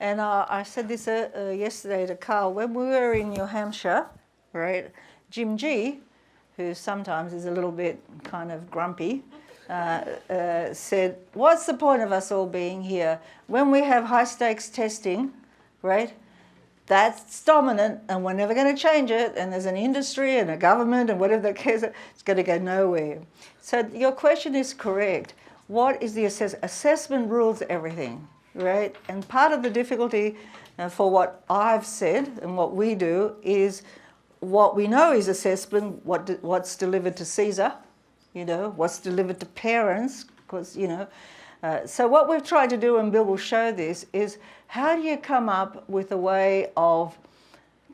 And I said this yesterday to Carl. When we were in New Hampshire, right, Jim G., who sometimes is a little bit kind of grumpy, said, what's the point of us all being here? When we have high-stakes testing, right, That's dominant, and we're never going to change it, and there's an industry and a government and whatever that cares, it's going to go nowhere. So your question is correct. What is the assessment rules everything, right? And part of the difficulty for what I've said and what we do is what we know is assessment, what's delivered to Caesar, what's delivered to parents, because, so what we've tried to do, and Bill will show this, is how do you come up with a way of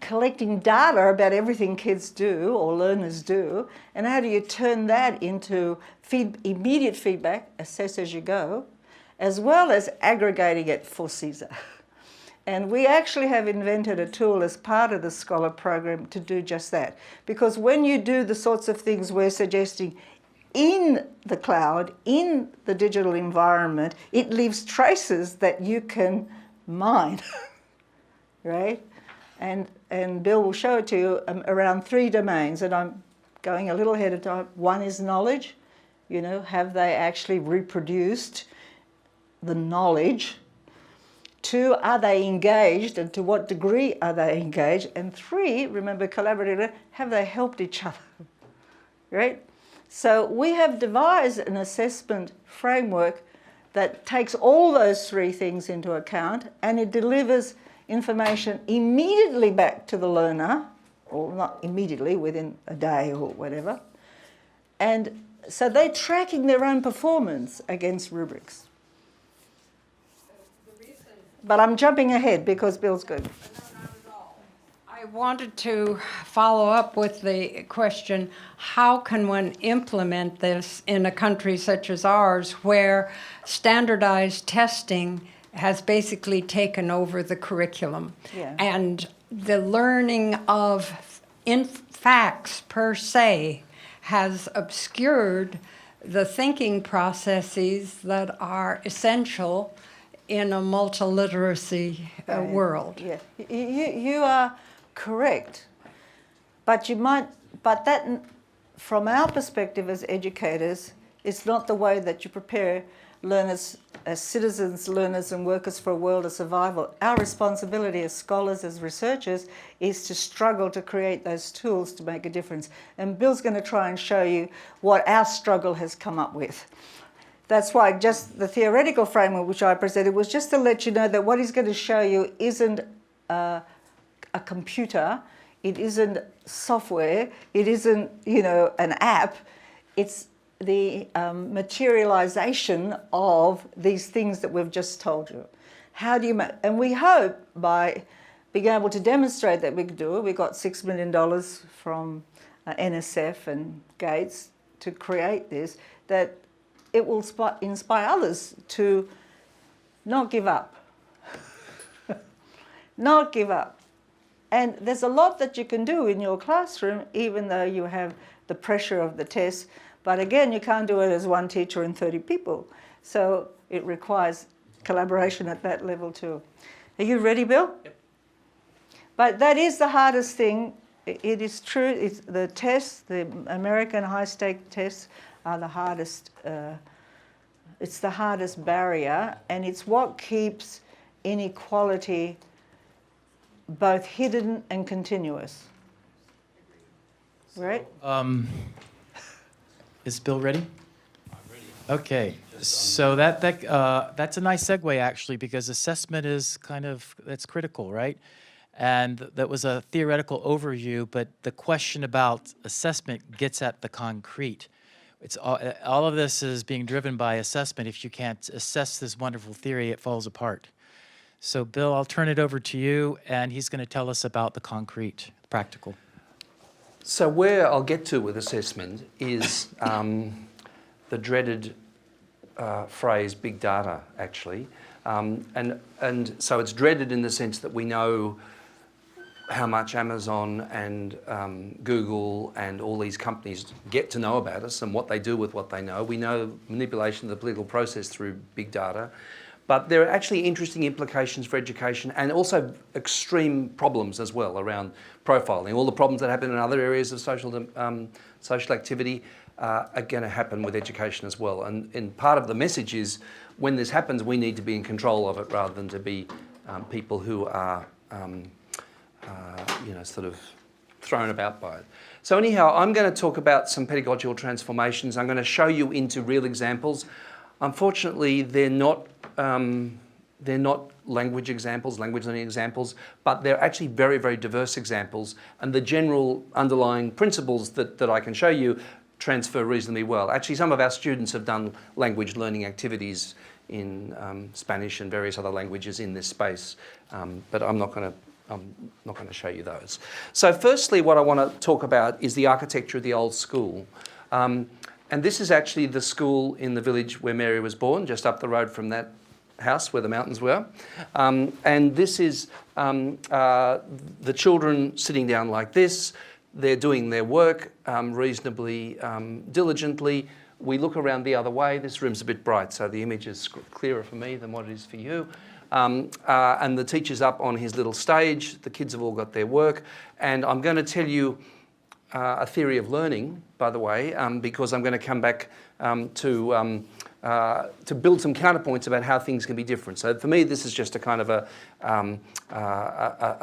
collecting data about everything kids do or learners do, and how do you turn that into immediate feedback, assess as you go, as well as aggregating it for Caesar. And we actually have invented a tool as part of the Scholar program to do just that. Because when you do the sorts of things we're suggesting in the cloud, in the digital environment, it leaves traces that you can mine, right? And Bill will show it to you around 3 domains, and I'm going a little ahead of time. One is knowledge. Have they actually reproduced the knowledge? 2, are they engaged, and to what degree are they engaged? And 3, remember collaborative, have they helped each other, right? So we have devised an assessment framework that takes all those 3 things into account, and it delivers information immediately back to the learner, or not immediately, within a day or whatever. And so they're tracking their own performance against rubrics. But I'm jumping ahead because Bill's good.
No, not at all. I wanted to follow up with the question, how can one implement this in a country such as ours where standardized testing has basically taken over the curriculum?
Yeah.
And the learning of facts per se has obscured the thinking processes that are essential in a multiliteracy world.
Yeah, you are correct, but that, from our perspective as educators, it's not the way that you prepare learners as citizens, learners and workers for a world of survival. Our responsibility as scholars, as researchers, is to struggle to create those tools to make a difference. And Bill's going to try and show you what our struggle has come up with. That's why just the theoretical framework which I presented was just to let you know that what he's going to show you isn't a computer, it isn't software, it isn't, an app, it's the materialization of these things that we've just told you. How do you and we hope by being able to demonstrate that we can do it, we got $6 million from NSF and Gates to create this, that it will inspire others to not give up. Not give up. And there's a lot that you can do in your classroom, even though you have the pressure of the test. But again, you can't do it as one teacher and 30 people. So it requires collaboration at that level too. Are you ready, Bill?
Yep.
But that is the hardest thing. It is true. It's the tests, the American high-stake tests, are the hardest. It's the hardest barrier, and it's what keeps inequality both hidden and continuous. Right?
Is Bill ready? I'm ready. Okay, so that's a nice segue actually, because assessment is that's critical, right? And that was a theoretical overview, but the question about assessment gets at the concrete. It's all of this is being driven by assessment. If you can't assess this wonderful theory, it falls apart. So Bill, I'll turn it over to you, and he's going to tell us about the concrete, practical.
So where I'll get to with assessment is the dreaded phrase big data, actually. And so it's dreaded in the sense that we know how much Amazon and Google and all these companies get to know about us and what they do with what they know. We know manipulation of the political process through big data. But there are actually interesting implications for education and also extreme problems as well around profiling. All the problems that happen in other areas of social activity are going to happen with education as well. And part of the message is when this happens, we need to be in control of it rather than to be people who are sort of thrown about by it. So anyhow, I'm going to talk about some pedagogical transformations. I'm going to show you into real examples. Unfortunately, they're not language examples, language learning examples, but they're actually very, very diverse examples. And the general underlying principles that I can show you transfer reasonably well. Actually, some of our students have done language learning activities in Spanish and various other languages in this space, but I'm not going to show you those. So firstly, what I want to talk about is the architecture of the old school. And this is actually the school in the village where Mary was born, just up the road from that house where the mountains were. And this is the children sitting down like this. They're doing their work reasonably diligently. We look around the other way. This room's a bit bright, so the image is clearer for me than what it is for you. And the teacher's up on his little stage. The kids have all got their work. And I'm going to tell you a theory of learning, by the way, because I'm going to come back to build some counterpoints about how things can be different. So for me, this is just a kind of a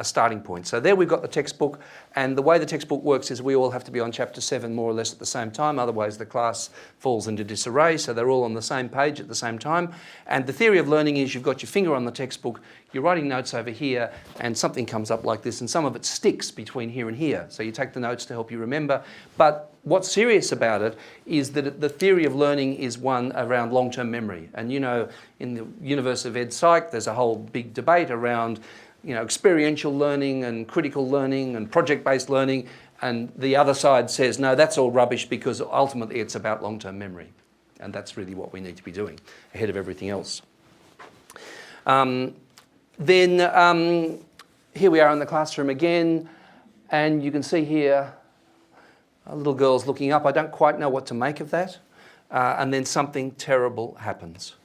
starting point. So there we've got the textbook, and the way the textbook works is we all have to be on chapter 7 more or less at the same time, otherwise the class falls into disarray, so they're all on the same page at the same time. And the theory of learning is you've got your finger on the textbook, you're writing notes over here, and something comes up like this, and some of it sticks between here and here. So you take the notes to help you remember. But what's serious about it is that the theory of learning is one around long-term memory. And you know, in the universe of Ed Psych, there's a whole big debate around experiential learning and critical learning and project-based learning. And the other side says, no, that's all rubbish because ultimately it's about long-term memory. And that's really what we need to be doing ahead of everything else. Then here we are in the classroom again. And you can see here, a little girl's looking up. I don't quite know what to make of that. And then something terrible happens.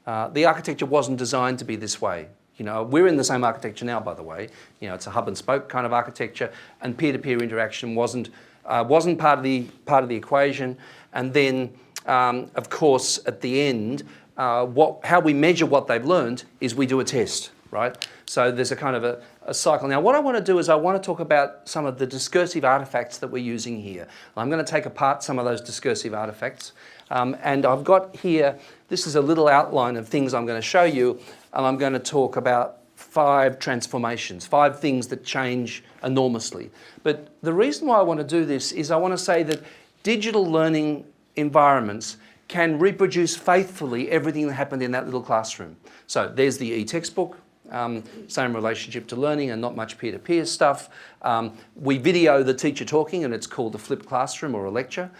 The architecture wasn't designed to be this way. We're in the same architecture now, by the way. It's a hub and spoke kind of architecture, and peer-to-peer interaction wasn't part of the equation. And then, of course, at the end, how we measure what they've learned is we do a test, right? So there's a kind of a cycle. Now, what I want to do is I want to talk about some of the discursive artifacts that we're using here. I'm going to take apart some of those discursive artifacts. And I've got here, this is a little outline of things I'm going to show you. And I'm going to talk about 5 transformations, 5 things that change enormously. But the reason why I want to do this is I want to say that digital learning environments can reproduce faithfully everything that happened in that little classroom. So there's the e-textbook, same relationship to learning and not much peer-to-peer stuff. We video the teacher talking, and it's called a flipped classroom or a lecture.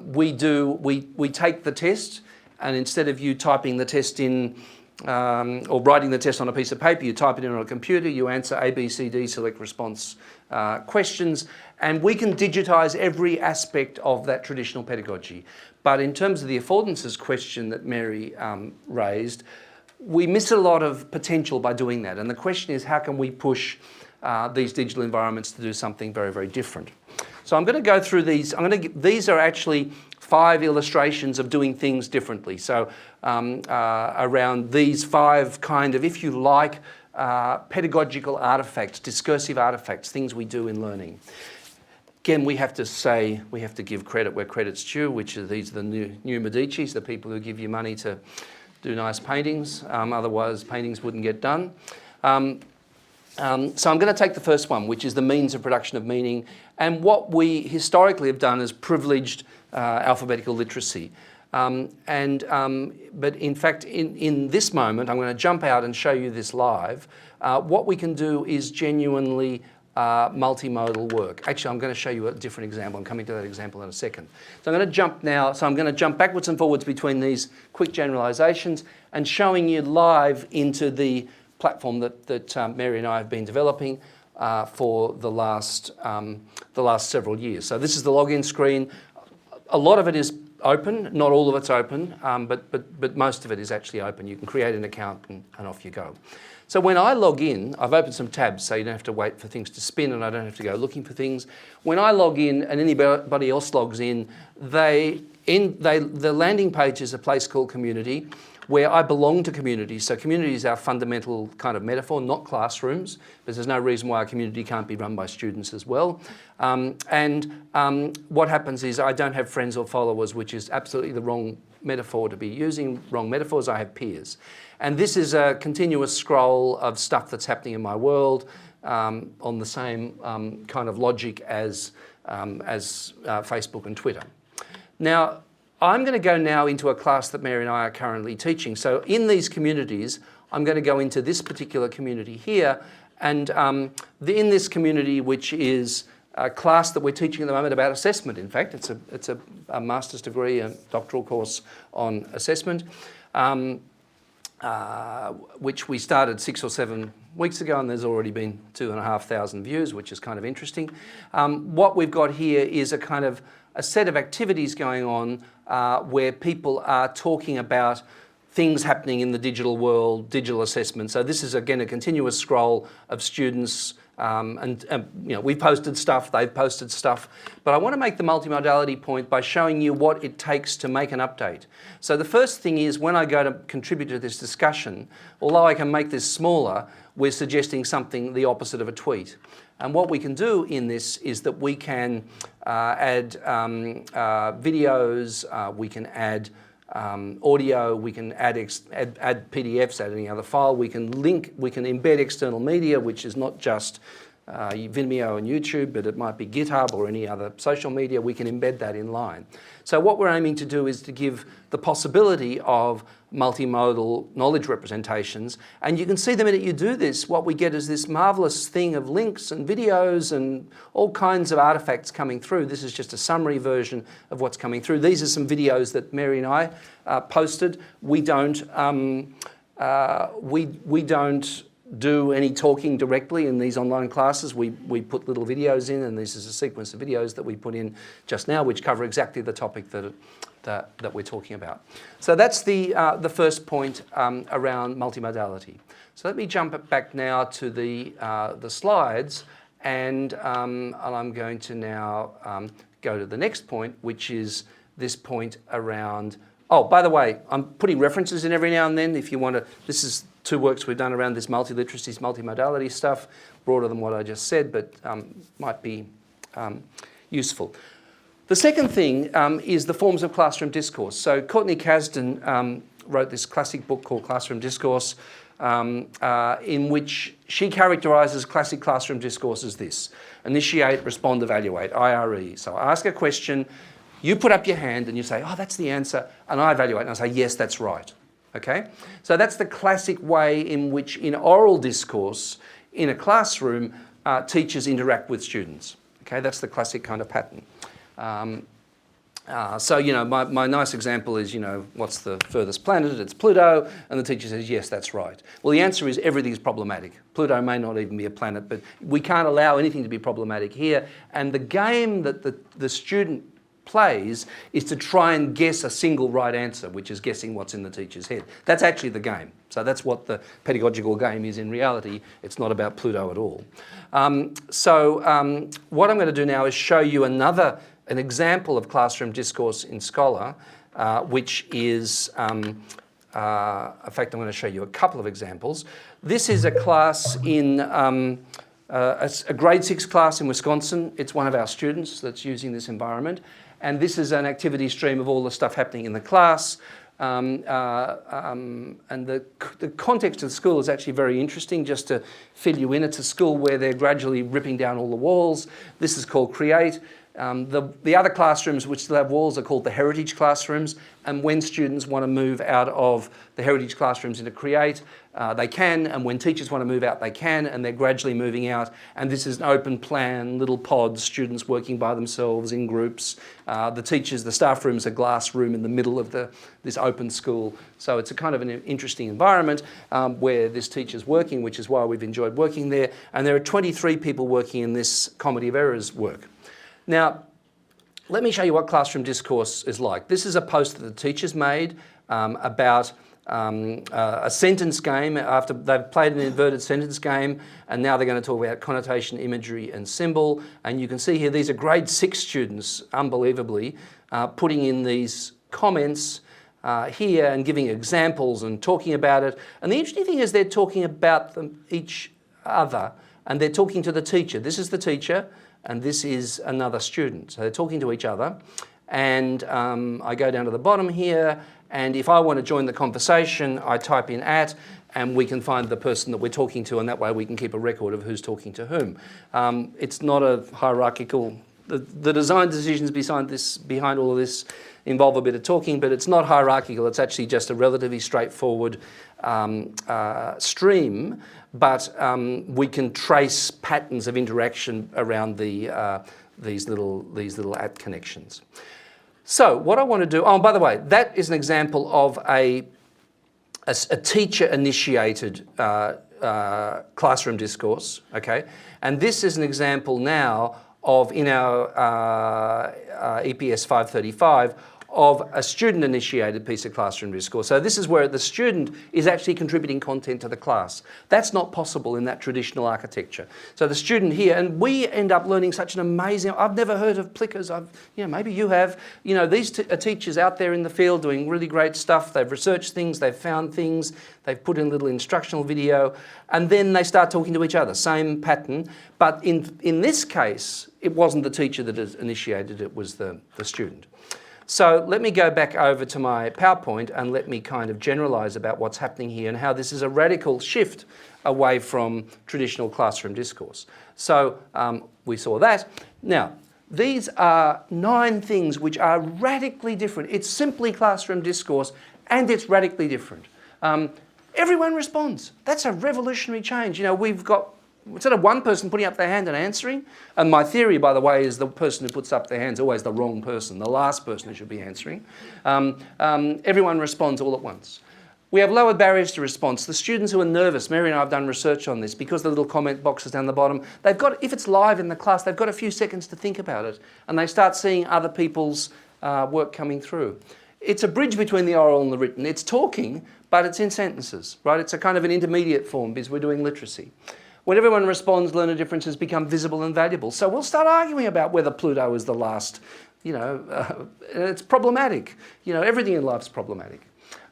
We take the test, and instead of you typing the test in or writing the test on a piece of paper, you type it in on a computer, you answer A, B, C, D, select response questions, and we can digitise every aspect of that traditional pedagogy. But in terms of the affordances question that Mary raised, we miss a lot of potential by doing that. And the question is, how can we push these digital environments to do something very, very different? So I'm going to go through these. These are actually 5 illustrations of doing things differently. So around these 5 kind of, if you like, pedagogical artifacts, discursive artifacts, things we do in learning. Again, we have to give credit where credit's due, which are these are the new Medicis, the people who give you money to do nice paintings. Otherwise, paintings wouldn't get done. So I'm going to take the first one, which is the means of production of meaning. And what we historically have done is privileged alphabetical literacy. But in fact, in this moment, I'm going to jump out and show you this live. What we can do is genuinely multimodal work. Actually, I'm going to show you a different example. I'm coming to that example in a second. So I'm going to jump now. So I'm going to jump backwards and forwards between these quick generalizations and showing you live into the platform that Mary and I have been developing for the last several years. So this is the login screen. A lot of it is open, not all of it's open, but most of it is actually open. You can create an account and off you go. So when I log in, I've opened some tabs so you don't have to wait for things to spin and I don't have to go looking for things. When I log in and anybody else logs in, the landing page is a place called Community. where I belong to communities. So community is our fundamental kind of metaphor, not classrooms, because there's no reason why a community can't be run by students as well. What happens is I don't have friends or followers, which is absolutely the wrong metaphor to be using, wrong metaphors. I have peers. And this is a continuous scroll of stuff that's happening in my world on the same kind of logic as Facebook and Twitter. Now, I'm going to go now into a class that Mary and I are currently teaching. So in these communities, I'm going to go into this particular community here. And in this community, which is a class that we're teaching at the moment about assessment, in fact, it's a master's degree, a doctoral course on assessment, which we started 6 or 7 weeks ago, and there's already been 2,500 views, which is kind of interesting. What we've got here is a kind of a set of activities going on where people are talking about things happening in the digital world, digital assessment. So this is, again, a continuous scroll of students we've posted stuff, they've posted stuff. But I want to make the multimodality point by showing you what it takes to make an update. So the first thing is, when I go to contribute to this discussion, although I can make this smaller, we're suggesting something the opposite of a tweet. And what we can do in this is that we can add videos, we can add audio, we can add PDFs, add any other file, we can link, we can embed external media, which is not just Vimeo and YouTube, but it might be GitHub or any other social media. We can embed that in line. So what we're aiming to do is to give the possibility of multimodal knowledge representations. And you can see the minute you do this, what we get is this marvelous thing of links and videos and all kinds of artifacts coming through. This is just a summary version of what's coming through. These are some videos that Mary and I posted. We don't do any talking directly in these online classes. We put little videos in, and this is a sequence of videos that we put in just now, which cover exactly the topic that we're talking about. So that's the first point around multimodality. So let me jump back now to the slides, and I'm going to now go to the next point, which is this point around. Oh, by the way, I'm putting references in every now and then if you want to. This is 2 works we've done around this multiliteracies, multimodality stuff, broader than what I just said, but might be useful. The second thing is the forms of classroom discourse. So Courtney Kasdan wrote this classic book called Classroom Discourse, in which she characterises classic classroom discourse as this: initiate, respond, evaluate, IRE. So I ask a question, you put up your hand and you say, oh, that's the answer, and I evaluate, and I say, yes, that's right. Okay? So that's the classic way in which, in oral discourse, in a classroom, teachers interact with students. Okay? That's the classic kind of pattern. So, my nice example is, what's the furthest planet? It's Pluto, and the teacher says, yes, that's right. Well, the answer is everything's problematic. Pluto may not even be a planet, but we can't allow anything to be problematic here. And the game that the student plays is to try and guess a single right answer, which is guessing what's in the teacher's head. That's actually the game. So that's what the pedagogical game is in reality. It's not about Pluto at all. What I'm going to do now is show you an example of classroom discourse in Scholar, which is, in fact, I'm going to show you a couple of examples. This is a class in a grade 6 class in Wisconsin. It's one of our students that's using this environment. And this is an activity stream of all the stuff happening in the class. And the context of the school is actually very interesting, just to fill you in. It's a school where they're gradually ripping down all the walls. This is called Create. The other classrooms which still have walls are called the heritage classrooms, and when students want to move out of the heritage classrooms into Create, they can, and when teachers want to move out, they can, and they're gradually moving out. And this is an open plan, little pods, students working by themselves in groups. The staff room's a glass room in the middle of this open school. So it's a kind of an interesting environment where this teacher's working, which is why we've enjoyed working there. And there are 23 people working in this Comedy of Errors work. Now, let me show you what classroom discourse is like. This is a post that the teachers made about a sentence game after they've played an inverted sentence game, and now they're going to talk about connotation, imagery, and symbol. And you can see here, these are grade 6 students, unbelievably, putting in these comments here and giving examples and talking about it. And the interesting thing is they're talking about them each other, and they're talking to the teacher. This is the teacher, and this is another student. So they're talking to each other. And I go down to the bottom here, and if I want to join the conversation, I type in @ and we can find the person that we're talking to, and that way we can keep a record of who's talking to whom. It's not a hierarchical, the design decisions behind all of this involve a bit of talking, but it's not hierarchical. It's actually just a relatively straightforward stream, but we can trace patterns of interaction around these little @ connections. So what I want to do, oh, by the way, that is an example of a teacher-initiated classroom discourse, okay? And this is an example now of, in our EPS 535, of a student-initiated piece of classroom discourse. So this is where the student is actually contributing content to the class. That's not possible in that traditional architecture. So the student here, and we end up learning such an amazing, I've never heard of Plickers, maybe you have. These are teachers out there in the field doing really great stuff. They've researched things, they've found things, they've put in a little instructional video, and then they start talking to each other, same pattern. But in this case, it wasn't the teacher that initiated, it was the student. So let me go back over to my PowerPoint and let me kind of generalise about what's happening here and how this is a radical shift away from traditional classroom discourse. So we saw that. Now, these are 9 things which are radically different. It's simply classroom discourse and it's radically different. Everyone responds. That's a revolutionary change. We've got, instead of one person putting up their hand and answering, and my theory, by the way, is the person who puts up their hand is always the wrong person, the last person who should be answering. Everyone responds all at once. We have lowered barriers to response. The students who are nervous, Mary and I have done research on this, because the little comment boxes down the bottom, they've got, if it's live in the class, they've got a few seconds to think about it, and they start seeing other people's work coming through. It's a bridge between the oral and the written. It's talking, but it's in sentences, right? It's a kind of an intermediate form because we're doing literacy. When everyone responds, learner differences become visible and valuable. So we'll start arguing about whether Pluto is the last, it's problematic. Everything in life's problematic.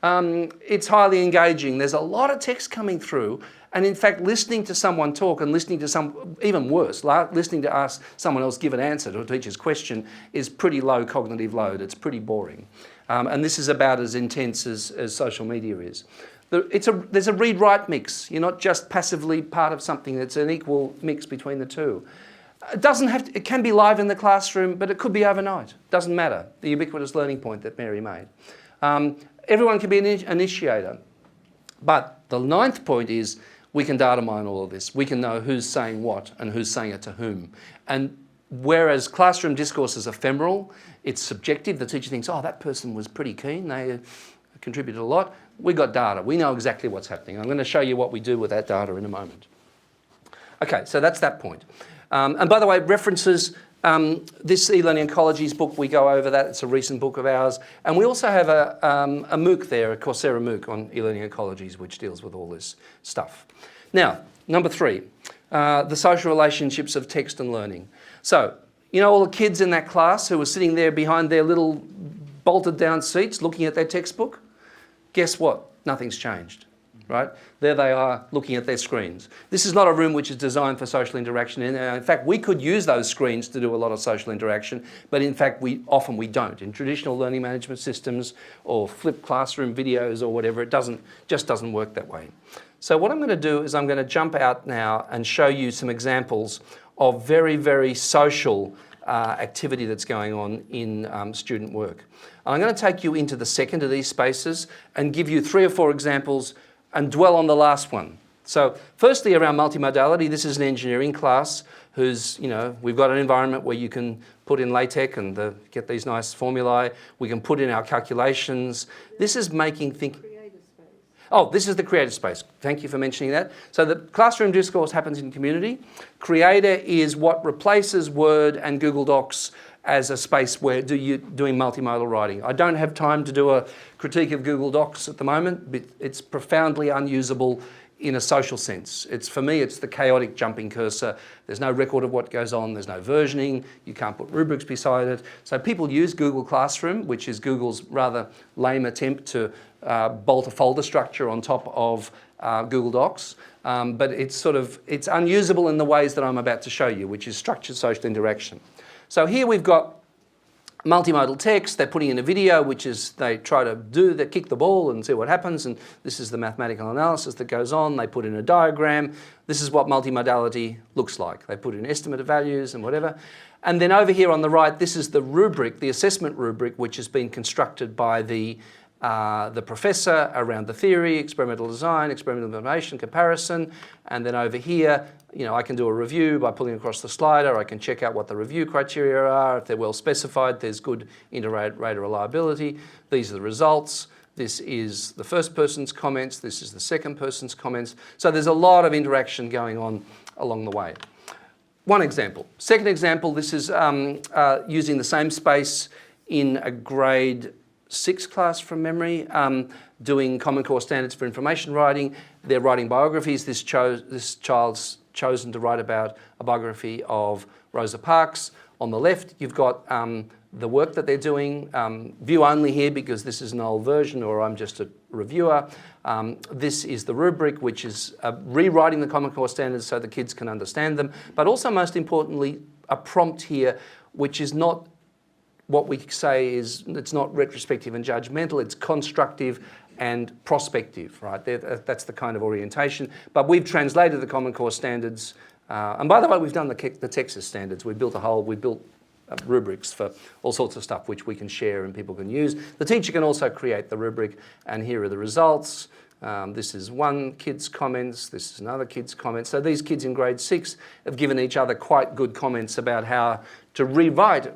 It's highly engaging. There's a lot of text coming through. And in fact, listening to someone talk and listening to even worse, listening to someone else give an answer to a teacher's question is pretty low cognitive load. It's pretty boring. And this is about as intense as social media is. There's a read-write mix. You're not just passively part of something. It's an equal mix between the two. It can be live in the classroom, but it could be overnight. Doesn't matter. The ubiquitous learning point that Mary made. Everyone can be an initiator. But the 9th point is we can data mine all of this. We can know who's saying what and who's saying it to whom. And whereas classroom discourse is ephemeral, it's subjective. The teacher thinks, oh, that person was pretty keen. They contributed a lot. We've got data. We know exactly what's happening. I'm going to show you what we do with that data in a moment. Okay, so that's that point. And by the way, references, this e-learning ecologies book, we go over that. It's a recent book of ours. And we also have a MOOC there, a Coursera MOOC on e-learning ecologies, which deals with all this stuff. Now, number 3, the social relationships of text and learning. So, all the kids in that class who were sitting there behind their little bolted down seats looking at their textbook? Guess what? Nothing's changed, right? There they are looking at their screens. This is not a room which is designed for social interaction. In fact, we could use those screens to do a lot of social interaction, but in fact, often we don't. In traditional learning management systems or flipped classroom videos or whatever, it just doesn't work that way. So what I'm going to do is I'm going to jump out now and show you some examples of very, very social activity that's going on in student work. I'm going to take you into the second of these spaces and give you 3 or 4 examples and dwell on the last one. So firstly, around multimodality, this is an engineering class who's, we've got an environment where you can put in LaTeX and get these nice formulae. We can put in our calculations. This is making think. Oh, this is the creator space. Thank you for mentioning that. So the classroom discourse happens in community. Creator is what replaces Word and Google Docs as a space where you're doing multimodal writing. I don't have time to do a critique of Google Docs at the moment, but it's profoundly unusable in a social sense. For me, it's the chaotic jumping cursor. There's no record of what goes on. There's no versioning. You can't put rubrics beside it. So people use Google Classroom, which is Google's rather lame attempt to bolt a folder structure on top of Google Docs. But it's unusable in the ways that I'm about to show you, which is structured social interaction. So here we've got multimodal text. They're putting in a video, which is they try to kick the ball and see what happens. And this is the mathematical analysis that goes on. They put in a diagram. This is what multimodality looks like. They put in estimate of values and whatever. And then over here on the right, this is the rubric, the assessment rubric, which has been constructed by the professor around the theory, experimental design, experimental implementation, comparison. And then over here, I can do a review by pulling across the slider. I can check out what the review criteria are. If they're well specified, there's good inter-rater reliability. These are the results. This is the first person's comments. This is the second person's comments. So there's a lot of interaction going on along the way. One example. Second example, this is using the same space in a grade 6 class from memory, doing Common Core standards for information writing. They're writing biographies. This child's chosen to write about a biography of Rosa Parks. On the left, you've got the work that they're doing. View only here because this is an old version or I'm just a reviewer. This is the rubric, which is rewriting the Common Core standards so the kids can understand them. But also, most importantly, a prompt here, which is not what we say is, it's not retrospective and judgmental, it's constructive and prospective, right? That's the kind of orientation. But we've translated the Common Core standards, and by the way, we've done the Texas standards. We built rubrics for all sorts of stuff which we can share and people can use. The teacher can also create the rubric, and here are the results. This is one kid's comments, this is another kid's comments. So these kids in grade 6 have given each other quite good comments about how to rewrite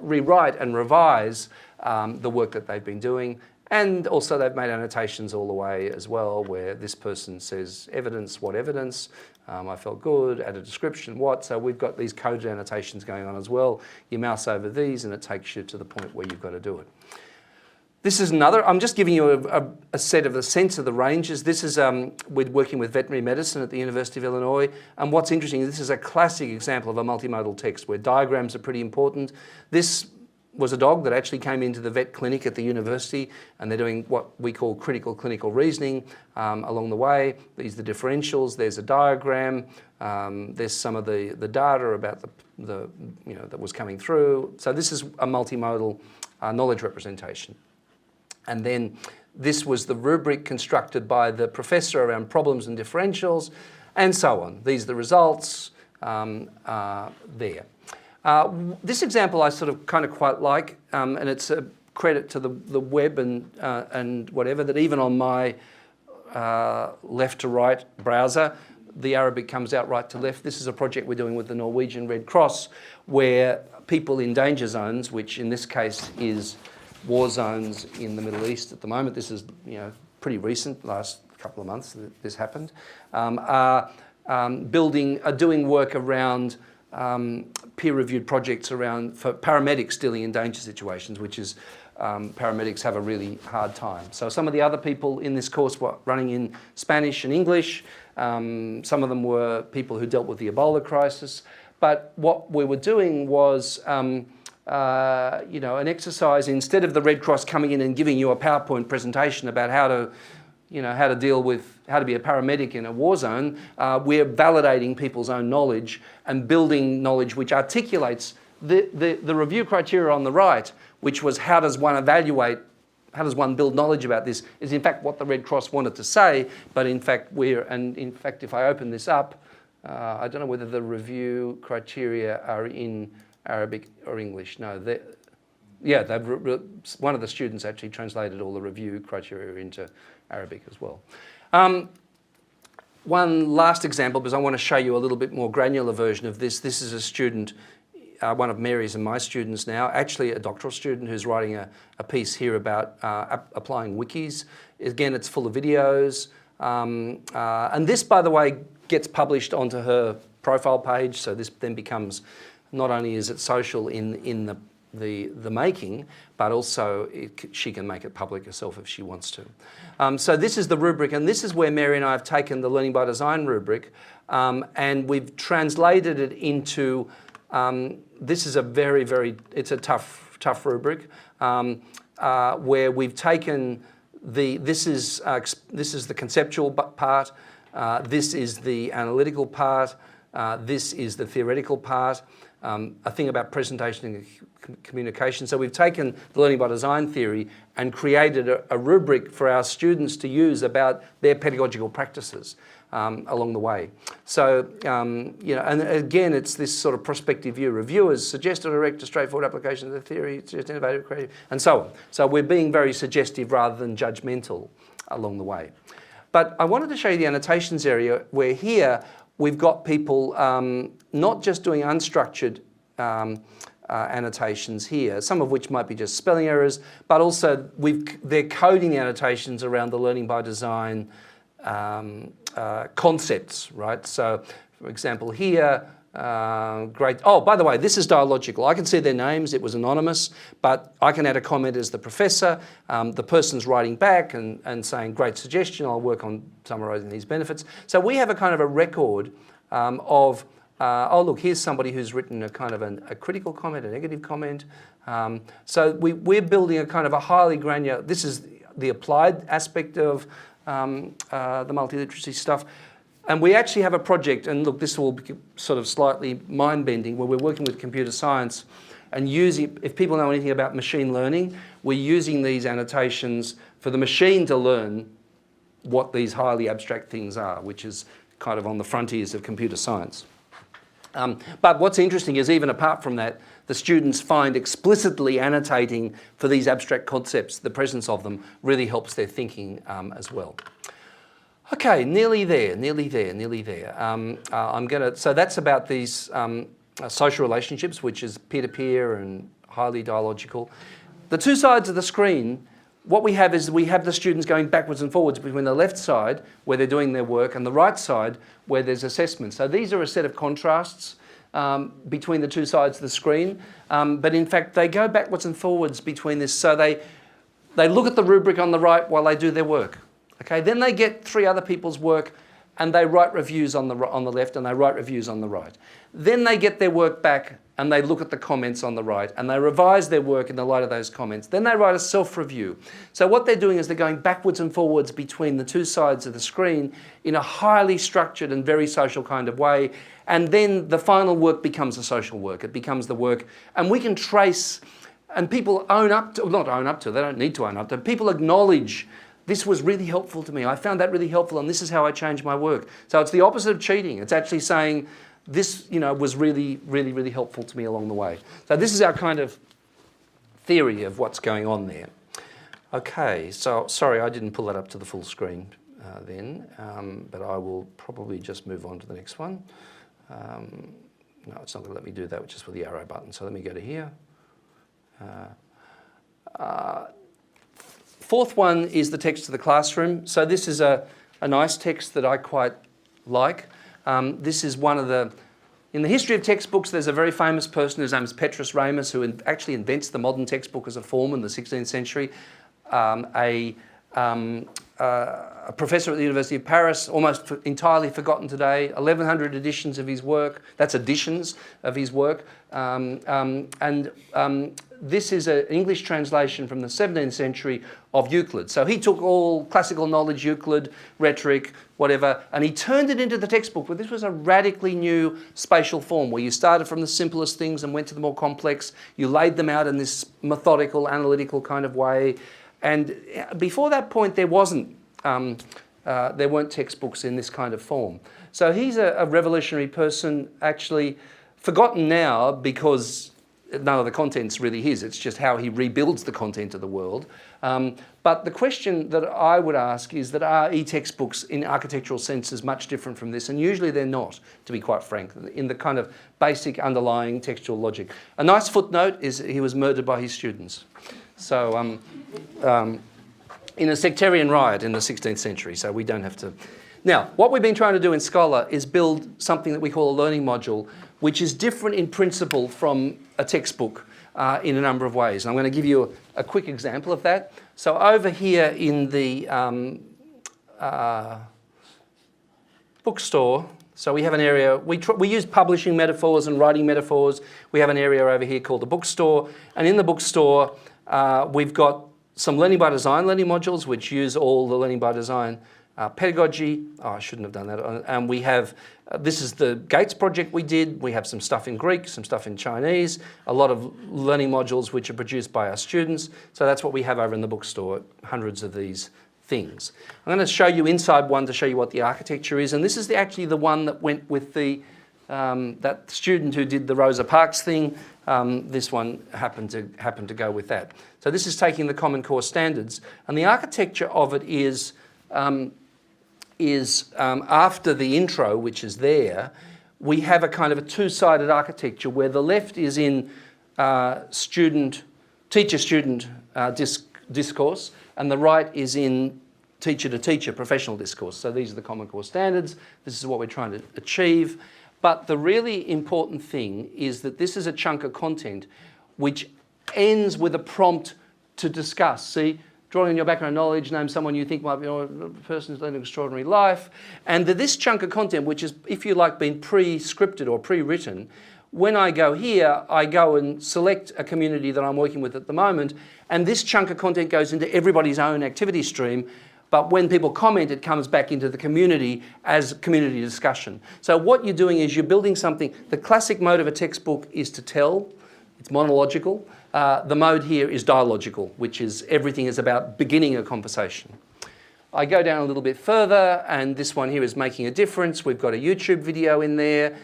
and revise the work that they've been doing. And also they've made annotations all the way as well, where this person says evidence, what evidence, I felt good, add a description, what. So we've got these coded annotations going on as well. You mouse over these and it takes you to the point where you've got to do it. This is another, I'm just giving you a sense of the ranges. This is, we're working with veterinary medicine at the University of Illinois. And what's interesting, this is a classic example of a multimodal text where diagrams are pretty important. This was a dog that actually came into the vet clinic at the university, and they're doing what we call critical clinical reasoning along the way. These are the differentials, there's a diagram, there's some of the data about that was coming through. So this is a multimodal knowledge representation. And then this was the rubric constructed by the professor around problems and differentials, and so on. These are the results there. This example I sort of kind of quite like, and it's a credit to the web and whatever, that even on my left to right browser, the Arabic comes out right to left. This is a project we're doing with the Norwegian Red Cross, where people in danger zones, which in this case is war zones in the Middle East at the moment, this is pretty recent, last couple of months that this happened, are doing work around peer-reviewed projects for paramedics dealing in danger situations, which is paramedics have a really hard time. So some of the other people in this course were running in Spanish and English. Some of them were people who dealt with the Ebola crisis. But what we were doing was an exercise, instead of the Red Cross coming in and giving you a PowerPoint presentation about how to be a paramedic in a war zone, we're validating people's own knowledge and building knowledge which articulates the review criteria on the right, which was how does one build knowledge about this, is in fact what the Red Cross wanted to say, but in fact if I open this up, I don't know whether the review criteria are in Arabic or English. No, one of the students actually translated all the review criteria into Arabic as well. One last example, because I want to show you a little bit more granular version of this. This is a student, one of Mary's and my students now, actually a doctoral student who's writing a piece here about applying wikis. Again, it's full of videos. And this, by the way, gets published onto her profile page, so this then becomes, not only is it social in the the making, but also she can make it public herself if she wants to. So this is the rubric, and this is where Mary and I have taken the Learning by Design rubric, and we've translated it into, this is a it's a tough rubric, where we've taken this is the conceptual part, this is the analytical part, this is the theoretical part, a thing about presentation and communication. So we've taken the Learning by Design theory and created a rubric for our students to use about their pedagogical practices along the way. So, you know, and again, it's this sort of prospective view. Reviewers suggest a direct, straightforward application of the theory, suggest innovative, creative, and so on. So we're being very suggestive rather than judgmental along the way. But I wanted to show you the annotations area, where here we've got people not just doing unstructured annotations here, some of which might be just spelling errors, but also they're coding annotations around the Learning by Design concepts, right? So, for example, here, great. Oh, by the way, this is dialogical. I can see their names. It was anonymous, but I can add a comment as the professor. The person's writing back and saying, great suggestion. I'll work on summarising these benefits. So we have a kind of a record of, oh, look, here's somebody who's written a kind of a critical comment, a negative comment. So we're building a kind of a highly granular, this is the applied aspect of the multiliteracy stuff. And we actually have a project, and look, this will be sort of slightly mind-bending, where we're working with computer science and using, if people know anything about machine learning, we're using these annotations for the machine to learn what these highly abstract things are, which is kind of on the frontiers of computer science. But what's interesting is, even apart from that, the students find explicitly annotating for these abstract concepts, the presence of them really helps their thinking as well. Okay, nearly there. So that's about these social relationships, which is peer-to-peer and highly dialogical. The two sides of the screen, what we have is we have the students going backwards and forwards between the left side, where they're doing their work, and the right side, where there's assessment. So these are a set of contrasts between the two sides of the screen. But in fact, they go backwards and forwards between this. So they look at the rubric on the right while they do their work. Okay, then they get three other people's work and they write reviews on the left and they write reviews on the right. Then they get their work back and they look at the comments on the right and they revise their work in the light of those comments. Then they write a self-review. So what they're doing is they're going backwards and forwards between the two sides of the screen in a highly structured and very social kind of way. And then the final work becomes a social work. It becomes the work, and we can trace, and people own up to, not own up to, they don't need to own up to, people acknowledge, this was really helpful to me. I found that really helpful, and this is how I changed my work. So it's the opposite of cheating. It's actually saying, this, you know, was really, really, really helpful to me along the way. So this is our kind of theory of what's going on there. Okay, so sorry, I didn't pull that up to the full screen but I will probably just move on to the next one. No, it's not going to let me do that, which is with the arrow button. So let me go to here. Fourth one is the text of the classroom. So this is a nice text that I quite like. This is one of the, in the history of textbooks, there's a very famous person whose name is Petrus Ramus, who actually invents the modern textbook as a form in the 16th century. A professor at the University of Paris, almost entirely forgotten today, 1,100 editions of his work. That's editions of his work. This is an English translation from the 17th century of Euclid. So he took all classical knowledge, Euclid, rhetoric, whatever, and he turned it into the textbook. But this was a radically new spatial form where you started from the simplest things and went to the more complex. You laid them out in this methodical, analytical kind of way. And before that point, there weren't textbooks in this kind of form. So he's a revolutionary person, actually forgotten now because none of the content's really his. It's just how he rebuilds the content of the world. But the question that I would ask is that are e-textbooks in architectural senses much different from this? And usually they're not, to be quite frank, in the kind of basic underlying textual logic. A nice footnote is he was murdered by his students. So in a sectarian riot in the 16th century, so we don't have to. Now, what we've been trying to do in Scholar is build something that we call a learning module, which is different in principle from a textbook. in a number of ways. And I'm going to give you a quick example of that. So over here in the bookstore, so we have an area, we use publishing metaphors and writing metaphors. We have an area over here called the bookstore. And in the bookstore, we've got some learning by design learning modules, which use all the learning by design pedagogy. Oh, I shouldn't have done that. And we have, this is the Gates project we did. We have some stuff in Greek, some stuff in Chinese, a lot of learning modules which are produced by our students. So that's what we have over in the bookstore, hundreds of these things. I'm going to show you inside one to show you what the architecture is. And this is actually the one that went with the that student who did the Rosa Parks thing. This one happened to go with that. So this is taking the Common Core standards. And the architecture of it is after the intro, which is there, we have a kind of a two-sided architecture where the left is in teacher-student discourse, and the right is in teacher-to-teacher professional discourse. So these are the Common Core standards. This is what we're trying to achieve. But the really important thing is that this is a chunk of content which ends with a prompt to discuss. See, drawing on your background knowledge, name someone you think might be a person who's led an extraordinary life. And this chunk of content, which is, if you like, been pre-scripted or pre-written, when I go here, I go and select a community that I'm working with at the moment, and this chunk of content goes into everybody's own activity stream. But when people comment, it comes back into the community as community discussion. So what you're doing is you're building something. The classic mode of a textbook is to tell. It's monological. The mode here is dialogical, which is everything is about beginning a conversation. I go down a little bit further, and this one here is making a difference. We've got a YouTube video in there.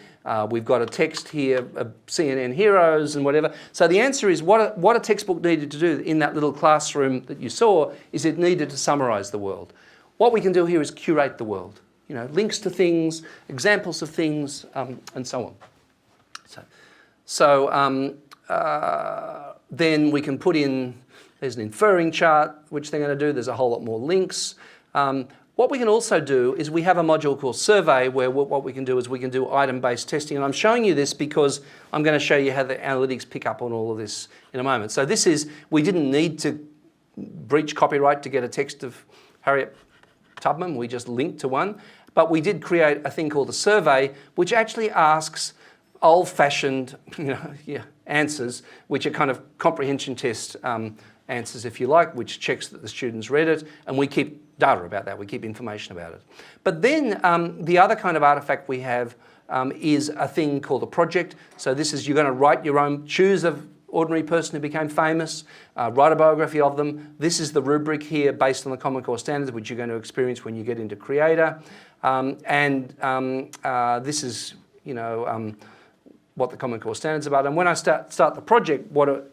We've got a text here, CNN heroes and whatever. So the answer is what a textbook needed to do in that little classroom that you saw is it needed to summarize the world. What we can do here is curate the world. You know, links to things, examples of things, and so on. So then we can put in, there's an inferring chart, which they're going to do. There's a whole lot more links. What we can also do is we have a module called Survey, where what we can do is we can do item-based testing. And I'm showing you this because I'm going to show you how the analytics pick up on all of this in a moment. So this is, we didn't need to breach copyright to get a text of Harriet Tubman. We just linked to one. But we did create a thing called a survey, which actually asks old-fashioned answers, which are kind of comprehension test answers, if you like, which checks that the students read it, and we keep data about that, we keep information about it. But then the other kind of artifact we have is a thing called a project. So this is, you're going to write your own, choose an ordinary person who became famous, write a biography of them. This is the rubric here based on the Common Core standards, which you're going to experience when you get into Creator. This is, what the Common Core standards are about. And when I start the project, what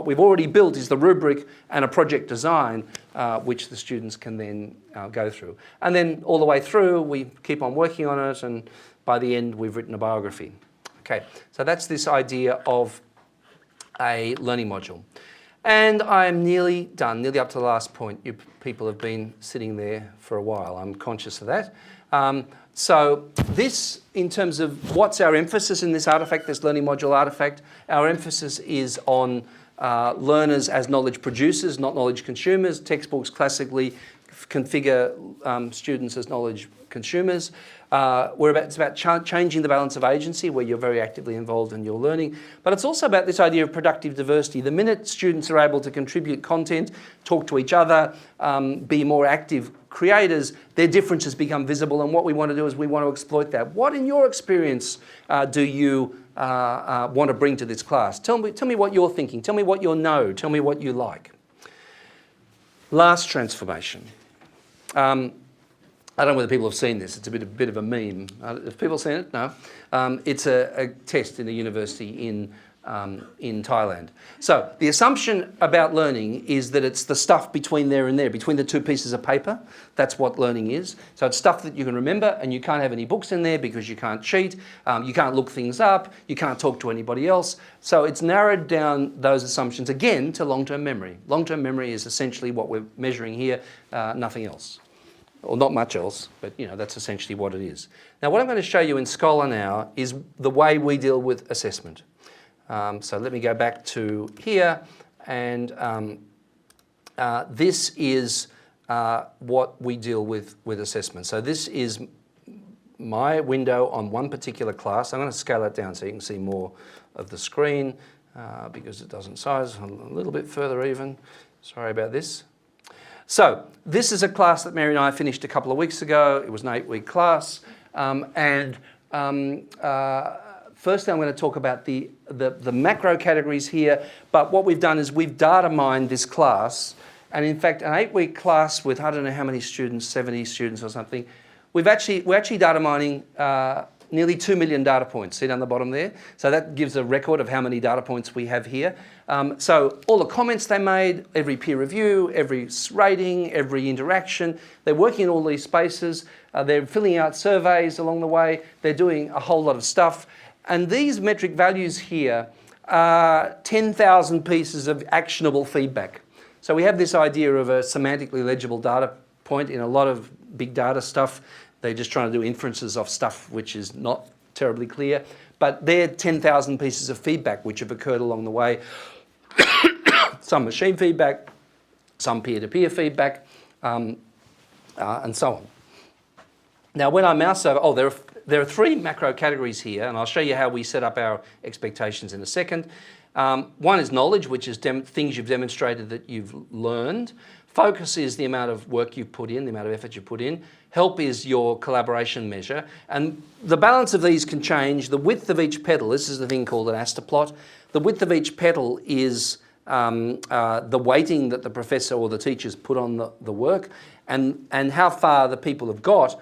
we've already built is the rubric and a project design, which the students can then go through. And then all the way through, we keep on working on it, and by the end, we've written a biography. Okay, so that's this idea of a learning module. And I'm nearly done, nearly up to the last point. You people have been sitting there for a while. I'm conscious of that. So this, in terms of what's our emphasis in this artifact, this learning module artifact, our emphasis is on learners as knowledge producers, not knowledge consumers. Textbooks classically configure students as knowledge consumers. It's about changing the balance of agency, where you're very actively involved in your learning. But it's also about this idea of productive diversity. The minute students are able to contribute content, talk to each other, be more active creators, their differences become visible. And what we want to do is we want to exploit that. What, in your experience, do you want to bring to this class? Tell me what you're thinking. Tell me what you know. Tell me what you like. Last transformation. I don't know whether people have seen this. It's a bit of a meme. Have people seen it? No. It's a test in a university in Thailand. So the assumption about learning is that it's the stuff between there and there, between the two pieces of paper. That's what learning is. So it's stuff that you can remember, and you can't have any books in there because you can't cheat. You can't look things up. You can't talk to anybody else. So it's narrowed down those assumptions again to long-term memory. Long-term memory is essentially what we're measuring here, nothing else. Or not much else, but that's essentially what it is. Now what I'm going to show you in Scholar now is the way we deal with assessment. So let me go back to here, and this is what we deal with assessment. So this is my window on one particular class. I'm going to scale it down so you can see more of the screen because it doesn't size a little bit further even. Sorry about this. So this is a class that Mary and I finished a couple of weeks ago. It was an 8-week class. Firstly, I'm going to talk about the macro categories here, but what we've done is we've data mined this class, and in fact, an 8-week class with I don't know how many students, 70 students or something, we're actually data mining nearly 2 million data points. See down the bottom there? So that gives a record of how many data points we have here. So all the comments they made, every peer review, every rating, every interaction, they're working in all these spaces. They're filling out surveys along the way. They're doing a whole lot of stuff. And these metric values here are 10,000 pieces of actionable feedback. So we have this idea of a semantically legible data point in a lot of big data stuff. They're just trying to do inferences of stuff which is not terribly clear. But they're 10,000 pieces of feedback which have occurred along the way. Some machine feedback, some peer-to-peer feedback, and so on. Now, when I mouse over, there are 3 macro categories here, and I'll show you how we set up our expectations in a second. One is knowledge, which is things you've demonstrated that you've learned. Focus is the amount of work you've put in, the amount of effort you put in. Help is your collaboration measure. And the balance of these can change. The width of each petal, this is the thing called an Astor plot. The width of each petal is the weighting that the professor or the teachers put on the work, and how far the people have got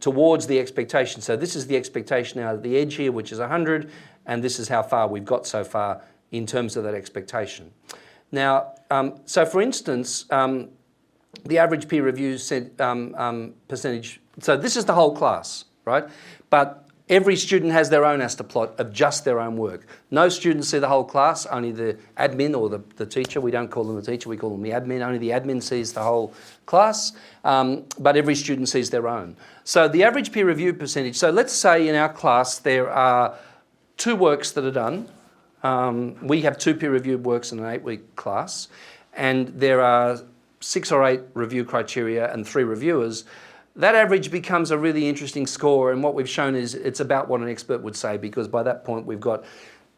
towards the expectation. So this is the expectation out at the edge here, which is 100, and this is how far we've got so far in terms of that expectation. Now, so for instance, the average peer review percentage, so this is the whole class, right? But every student has their own Astor plot of just their own work. No students see the whole class, only the admin or the teacher. We don't call them the teacher, we call them the admin. Only the admin sees the whole class, but every student sees their own. So the average peer review percentage, so let's say in our class there are 2 works that are done. We have 2 peer-reviewed works in an 8-week class, and there are 6 or 8 review criteria and 3 reviewers. That average becomes a really interesting score, and what we've shown is it's about what an expert would say, because by that point we've got,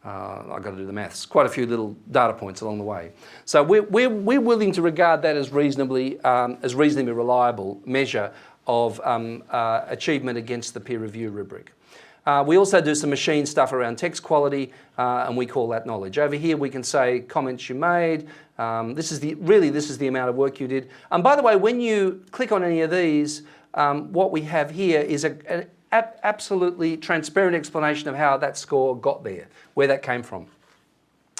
I've got to do the maths, quite a few little data points along the way. So we're willing to regard that as reasonably reliable measure of achievement against the peer review rubric. We also do some machine stuff around text quality, and we call that knowledge. Over here we can say comments you made. This is the amount of work you did. And by the way, when you click on any of these, what we have here is an absolutely transparent explanation of how that score got there, where that came from.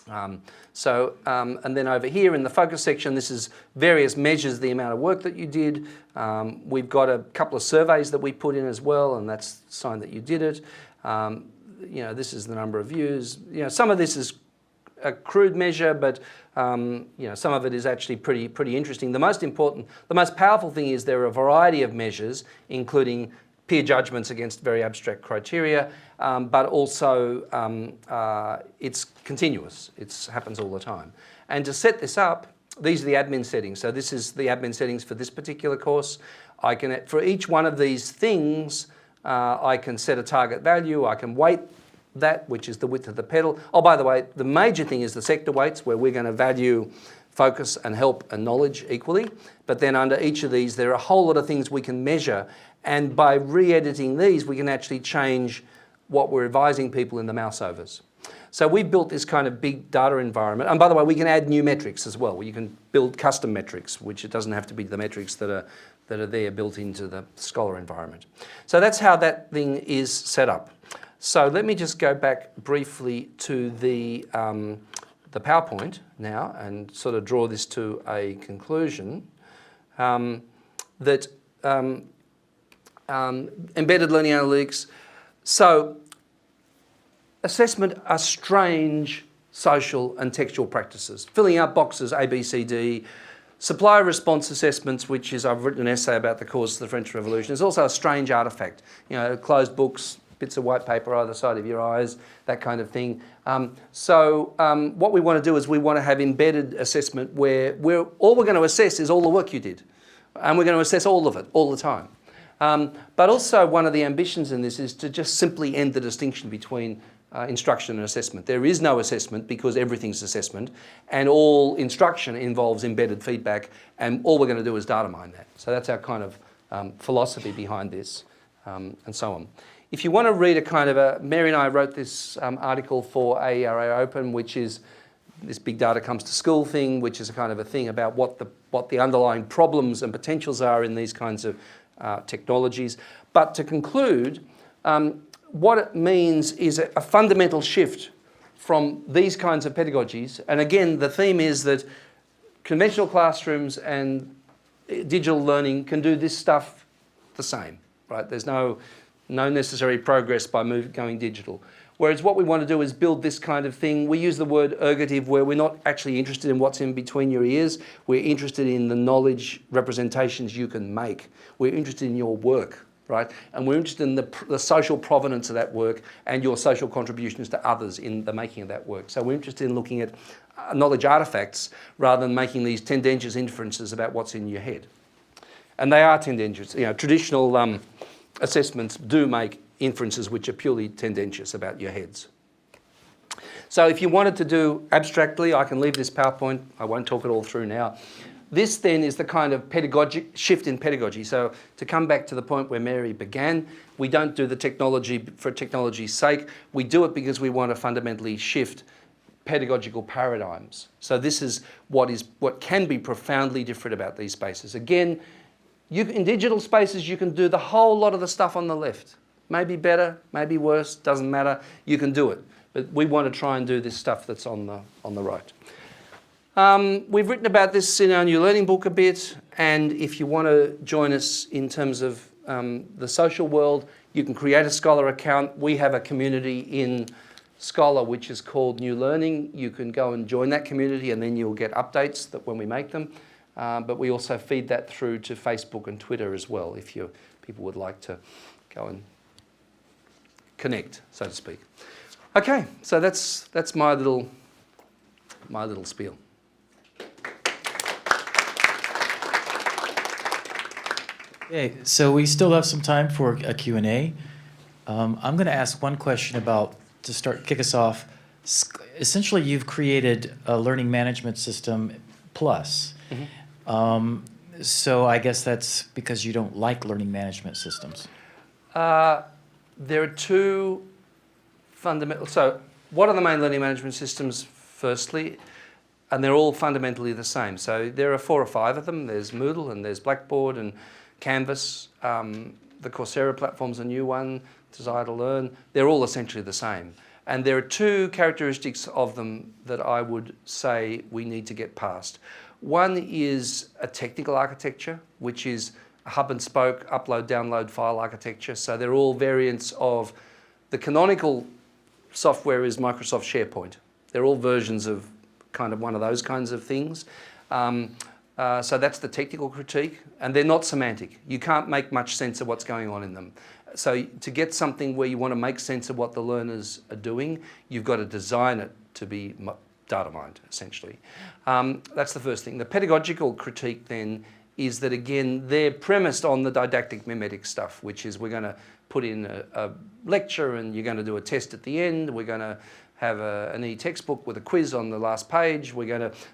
And then over here in the focus section, this is various measures, the amount of work that you did. We've got a couple of surveys that we put in as well, and that's the sign that you did it. This is the number of views. Some of this is a crude measure, but some of it is actually pretty interesting. The most powerful thing is there are a variety of measures, including peer judgments against very abstract criteria, but also it's continuous. It happens all the time. And to set this up, these are the admin settings. So this is the admin settings for this particular course. I can, for each one of these things, I can set a target value. I can weight that, which is the width of the petal. Oh, by the way, the major thing is the sector weights, where we're going to value focus and help and knowledge equally. But then under each of these, there are a whole lot of things we can measure. And by re-editing these, we can actually change what we're advising people in the mouse overs. So we built this kind of big data environment. And by the way, we can add new metrics as well. You can build custom metrics, which it doesn't have to be the metrics that are there built into the Scholar environment. So that's how that thing is set up. So let me just go back briefly to the PowerPoint now and sort of draw this to a conclusion. Embedded learning analytics. So assessment are strange social and textual practices. Filling out boxes, A, B, C, D. Supplier response assessments, which is, I've written an essay about the cause of the French Revolution, is also a strange artefact. Closed books, bits of white paper either side of your eyes, that kind of thing. What we want to do is we want to have embedded assessment where all we're going to assess is all the work you did. And we're going to assess all of it, all the time. But also one of the ambitions in this is to just simply end the distinction between instruction and assessment. There is no assessment because everything's assessment, and all instruction involves embedded feedback, and all we're going to do is data mine that. So that's our kind of philosophy behind this, and so on. If you want to read a kind of Mary and I wrote this article for AERA Open, which is this big data comes to school thing, which is a kind of a thing about what the underlying problems and potentials are in these kinds of technologies. But to conclude, what it means is a fundamental shift from these kinds of pedagogies. And again, the theme is that conventional classrooms and digital learning can do this stuff the same, right? There's no necessary progress by going digital. Whereas what we want to do is build this kind of thing. We use the word ergative, where we're not actually interested in what's in between your ears. We're interested in the knowledge representations you can make. We're interested in your work, right? And we're interested in the social provenance of that work and your social contributions to others in the making of that work. So we're interested in looking at knowledge artifacts rather than making these tendentious inferences about what's in your head. And they are tendentious. You know, traditional assessments do make inferences which are purely tendentious about your heads. So if you wanted to do abstractly, I can leave this PowerPoint. I won't talk it all through now. This then is the kind of pedagogic shift in pedagogy. So to come back to the point where Mary began, we don't do the technology for technology's sake. We do it because we want to fundamentally shift pedagogical paradigms. So this is what can be profoundly different about these spaces. Again, in digital spaces, you can do the whole lot of the stuff on the left. Maybe better, maybe worse, doesn't matter. You can do it. But we want to try and do this stuff that's on the right. We've written about this in our new learning book a bit, and if you want to join us in terms of the social world, you can create a Scholar account. We have a community in Scholar which is called New Learning. You can go and join that community, and then you'll get updates that when we make them. But we also feed that through to Facebook and Twitter as well, if people would like to go and connect, so to speak. Okay, so that's my little spiel.
Okay, so we still have some time for a Q&A. I'm going to ask one question to kick us off. Essentially, you've created a learning management system plus. Mm-hmm. So I guess that's because you don't like learning management systems.
There are two fundamental... So what are the main learning management systems, firstly? And they're all fundamentally the same. So there are 4 or 5 of them. There's Moodle and there's Blackboard and Canvas. The Coursera platform's a new one, Desire to Learn. They're all essentially the same. And there are 2 characteristics of them that I would say we need to get past. One is a technical architecture, which is a hub and spoke, upload, download file architecture. So they're all variants of the canonical software is Microsoft SharePoint. They're all versions of kind of one of those kinds of things. So that's the technical critique, and they're not semantic. You can't make much sense of what's going on in them. So to get something where you want to make sense of what the learners are doing, you've got to design it to be data mined, essentially. That's the first thing. The pedagogical critique then is that, again, they're premised on the didactic mimetic stuff, which is we're going to put in a lecture and you're going to do a test at the end. We're going to have an e-textbook with a quiz on the last page.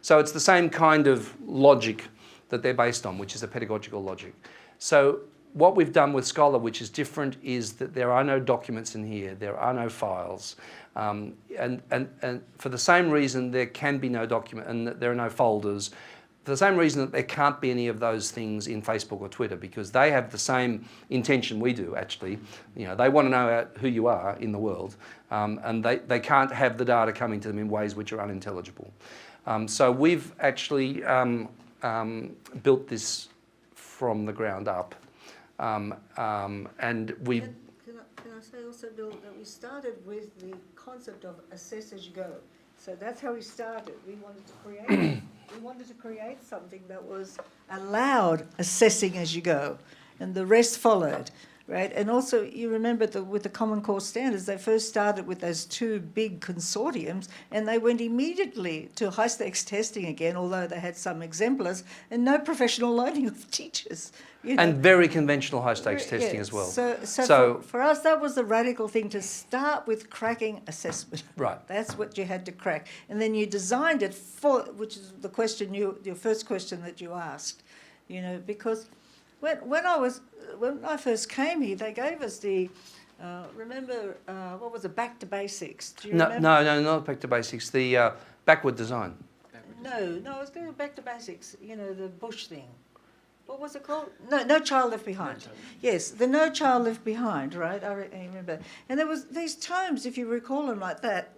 So it's the same kind of logic that they're based on, which is a pedagogical logic. So what we've done with Scholar, which is different, is that there are no documents in here. There are no files. And for the same reason, there can be no document, and there are no folders. For the same reason that there can't be any of those things in Facebook or Twitter, because they have the same intention we do, actually. You know, they want to know who you are in the world, and they can't have the data coming to them in ways which are unintelligible. So we've actually built this from the ground up, and we...
Can I say also, Bill, that we started with the concept of assess as you go. So that's how we started. We wanted to create something that was allowed assessing as you go, and the rest followed. right? And also, you remember with the Common Core Standards, they first started with those two big consortiums, and they went immediately to high-stakes testing again, although they had some exemplars, and no professional learning of teachers. You know.
And very conventional high-stakes testing
Yeah.
as well.
So for us, that was the radical thing, to start with cracking assessment.
Right.
That's what you had to crack. And then you designed it for, which is the question your first question that you asked, you know, because when I first came here, they gave us the, remember, what was it, back to basics? Do you remember?
No, not back to basics. The backward design.
No, I was going back to basics, you know, the Bush thing. What was it called? No Child Left Behind. Yes, the No Child Left Behind, right? I remember. And there was these times, if you recall them like that,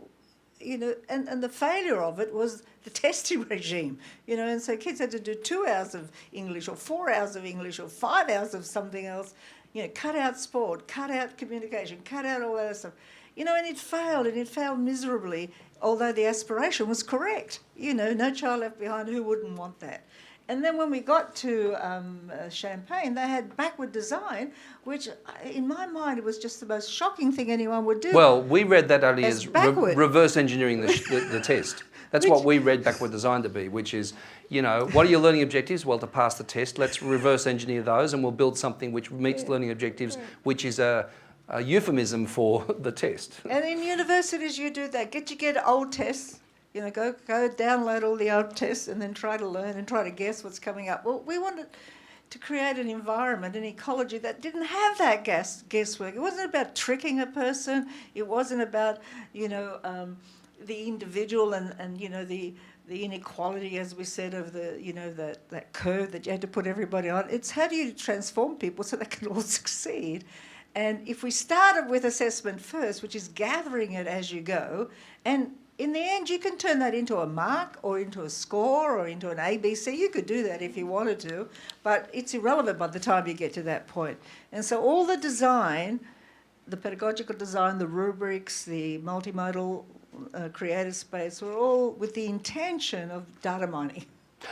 you know, and the failure of it was the testing regime, you know, and so kids had to do 2 hours of English or 4 hours of English or 5 hours of something else, you know, cut out sport, cut out communication, cut out all that stuff, you know, and it failed miserably, although the aspiration was correct, you know, No Child Left Behind, who wouldn't want that? And then when we got to Champagne, they had backward design, which in my mind it was just the most shocking thing anyone would do.
Well, we read that only
As
as
backward.
reverse engineering the test. That's what we read backward design to be, which is, you know, what are your learning objectives? Well, to pass the test, let's reverse engineer those and we'll build something which meets learning objectives, which is a euphemism for the test.
And in universities you do that. Get old tests. You know, go download all the old tests and then try to learn and try to guess what's coming up. Well, we wanted to create an environment, an ecology that didn't have that guesswork. It wasn't about tricking a person. It wasn't about, you know, the individual and you know, the inequality, as we said, of the, you know, that curve that you had to put everybody on. It's how do you transform people so they can all succeed? And if we started with assessment first, which is gathering it as you go, and in the end, you can turn that into a mark or into a score or into an ABC. You could do that if you wanted to, but it's irrelevant by the time you get to that point. And so all the design, the pedagogical design, the rubrics, the multimodal creative space, were all with the intention of data mining.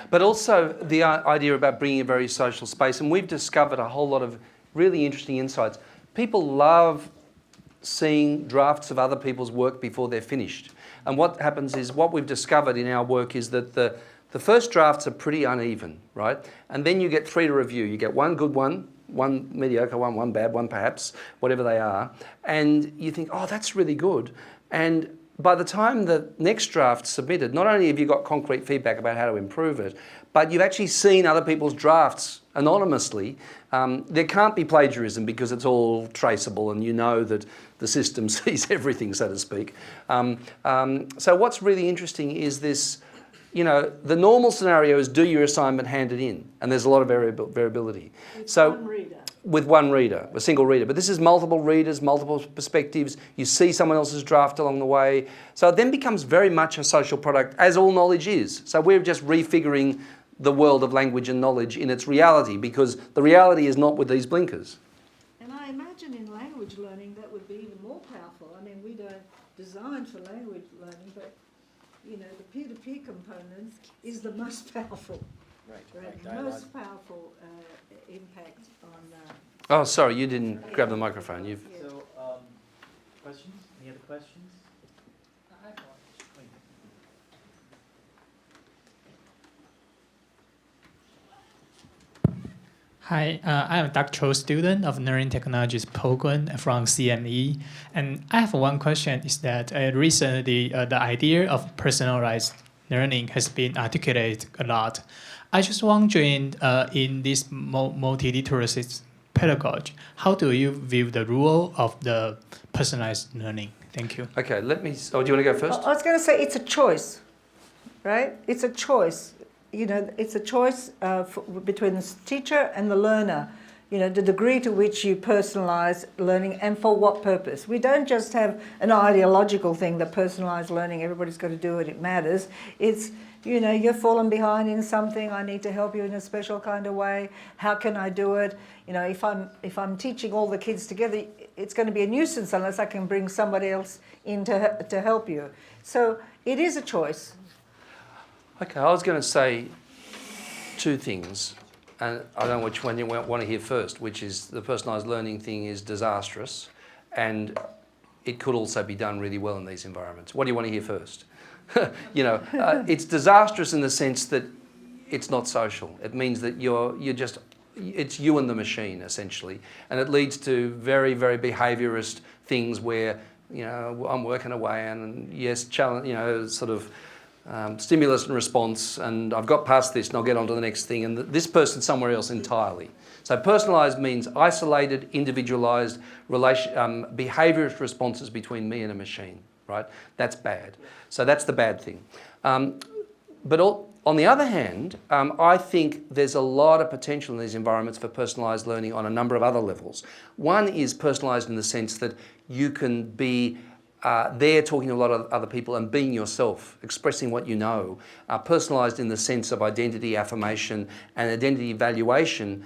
But also the idea about bringing a very social space, and we've discovered a whole lot of really interesting insights. People love seeing drafts of other people's work before they're finished. And what happens is, what we've discovered in our work is that the first drafts are pretty uneven, right? And then you get 3 to review. You get one good one, one mediocre one bad one perhaps, whatever they are. And you think, oh, that's really good. And by the time the next draft's submitted, not only have you got concrete feedback about how to improve it, but you've actually seen other people's drafts anonymously. There can't be plagiarism because it's all traceable and you know that the system sees everything, so to speak. So what's really interesting is this, you know, the normal scenario is do your assignment, hand it in, and there's a lot of variability. With one reader, a single reader. But this is multiple readers, multiple perspectives. You see someone else's draft along the way. So it then becomes very much a social product, as all knowledge is. So we're just refiguring the world of language and knowledge in its reality, because the reality is not with these blinkers.
And I imagine in language learning that would be even more powerful. I mean, we don't design for language learning, but, you know, the peer-to-peer component is the most powerful. Right. The most powerful impact on...
Oh, sorry, you didn't grab the microphone.
So, questions? Any other questions?
Hi, I'm a doctoral student of Learning Technologies program from CME, and I have one question. Is that recently the idea of personalized learning has been articulated a lot. I just wondering, in this multiliteracies pedagogy, how do you view the role of the personalized learning? Thank you.
Okay, let me... Oh, do you want to go first?
I was going to say it's a choice, right? It's a choice. You know, it's a choice between the teacher and the learner. You know, the degree to which you personalise learning and for what purpose. We don't just have an ideological thing that personalised learning, everybody's got to do it, it matters. It's, you know, you've fallen behind in something, I need to help you in a special kind of way. How can I do it? You know, if I'm teaching all the kids together, it's going to be a nuisance unless I can bring somebody else in to help you. So it is a choice.
Okay, I was going to say 2 things. and I don't know which one you want to hear first, which is the personalised learning thing is disastrous, and it could also be done really well in these environments. What do you want to hear first? You know, it's disastrous in the sense that it's not social. It means that it's you and the machine, essentially. And it leads to very, very behaviourist things where, you know, I'm working away and yes, challenge, you know, sort of stimulus and response, and I've got past this and I'll get on to the next thing, and this person's somewhere else entirely. So personalised means isolated, individualised behaviourist responses between me and a machine, right? That's bad. So that's the bad thing. On the other hand, I think there's a lot of potential in these environments for personalised learning on a number of other levels. One is personalised in the sense that you can be there talking to a lot of other people and being yourself, expressing what you know. Personalised in the sense of identity affirmation and identity valuation,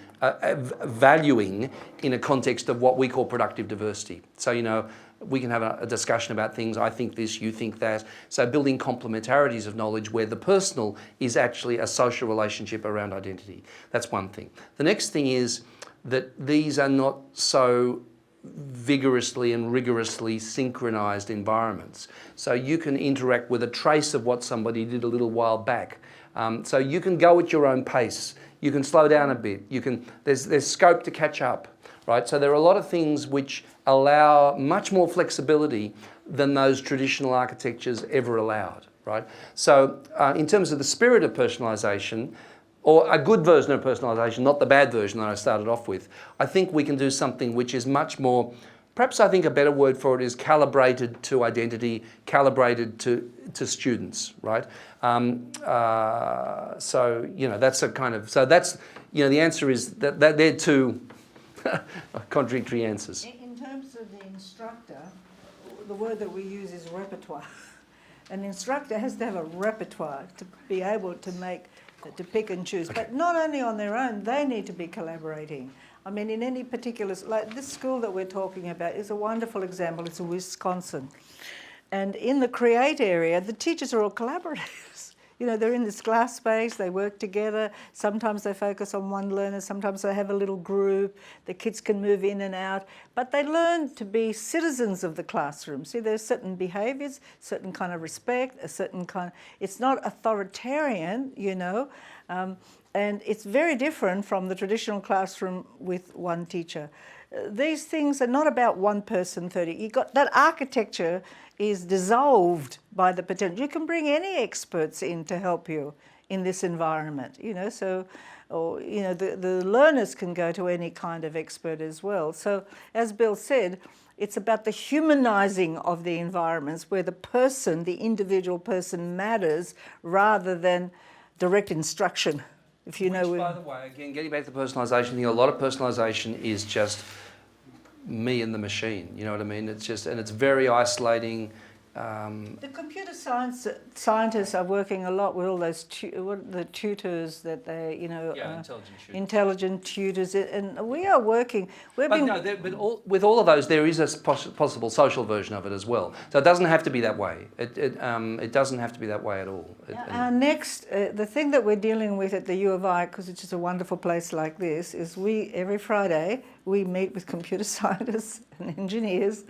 valuing in a context of what we call productive diversity. So, you know, we can have a discussion about things, I think this, you think that. So building complementarities of knowledge where the personal is actually a social relationship around identity. That's one thing. The next thing is that these are not so vigorously and rigorously synchronized environments. So you can interact with a trace of what somebody did a little while back. So you can go at your own pace. You can slow down a bit. There's scope to catch up, right? So there are a lot of things which allow much more flexibility than those traditional architectures ever allowed, right? So in terms of the spirit of personalisation, or a good version of personalisation, not the bad version that I started off with, I think we can do something which is much more, perhaps I think a better word for it is calibrated to identity, calibrated to students, right? So, you know, that's a kind of, so that's, you know, the answer is that they're two contradictory answers.
In terms of the instructor, the word that we use is repertoire. An instructor has to have a repertoire to be able to pick and choose. But not only on their own, they need to be collaborating. I mean, in any particular, like this school that we're talking about is a wonderful example. It's in Wisconsin. And in the Create area, the teachers are all collaborators. You know, they're in this class space, they work together. Sometimes they focus on one learner, sometimes they have a little group. The kids can move in and out, but they learn to be citizens of the classroom. See, there's certain behaviours, certain kind of respect, a certain kind, it's not authoritarian, you know, and it's very different from the traditional classroom with one teacher. These things are not about one person, 30. You got that architecture is dissolved by the potential. You can bring any experts in to help you in this environment, you know, so, or, you know, the learners can go to any kind of expert as well. So, as Bill said, it's about the humanizing of the environments where the person, the individual person matters rather than direct instruction. If you know,
by the way, again, getting back to the personalisation thing, a lot of personalisation is just me and the machine. You know what I mean? It's just, and it's very isolating.
The computer scientists are working a lot with all those the tutors that they, you know, intelligent tutors, and we are working. With
all of those, there is a possible social version of it as well. So it doesn't have to be that way. It doesn't have to be that way at all.
Our next, the thing that we're dealing with at the U of I, because it's just a wonderful place like this, is every Friday we meet with computer scientists and engineers.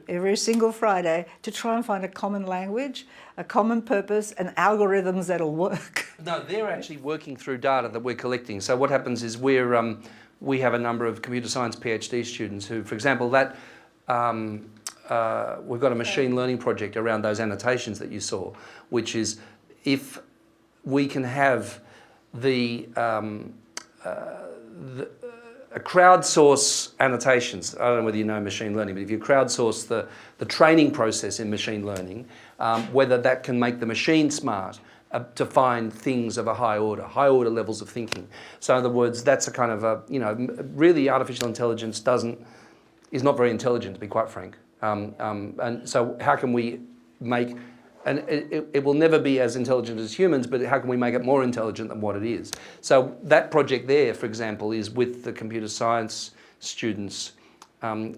Every single Friday to try and find a common language, a common purpose, and algorithms that'll work.
No, they're actually working through data that we're collecting. So what happens is we have a number of computer science PhD students who, for example, we've got a machine learning project around those annotations that you saw, which is if we can have crowdsource annotations. I don't know whether you know machine learning, but if you crowdsource the training process in machine learning, whether that can make the machine smart to find things of a high order levels of thinking. So in other words, that's a kind of a, you know, really artificial intelligence is not very intelligent, to be quite frank. And so how can we make, and it will never be as intelligent as humans, but how can we make it more intelligent than what it is? So that project there, for example, is with the computer science students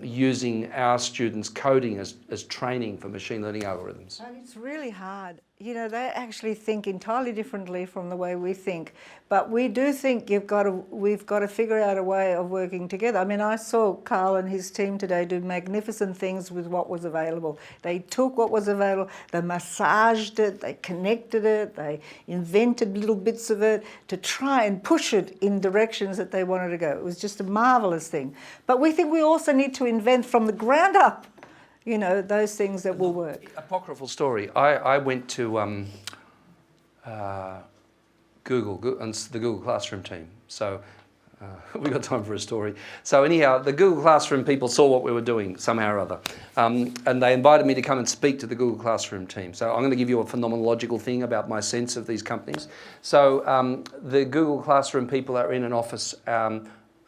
using our students' coding as training for machine learning algorithms.
And it's really hard you know, they actually think entirely differently from the way we think. But we do think we've got to figure out a way of working together. I mean, I saw Carl and his team today do magnificent things with what was available. They took what was available, they massaged it, they connected it, they invented little bits of it to try and push it in directions that they wanted to go. It was just a marvelous thing. But we think we also need to invent from the ground up, you know, those things that will work.
Apocryphal story. I went to Google and the Google Classroom team. So we got time for a story. So anyhow, the Google Classroom people saw what we were doing somehow or other. And they invited me to come and speak to the Google Classroom team. So I'm going to give you a phenomenological thing about my sense of these companies. So the Google Classroom people are in an office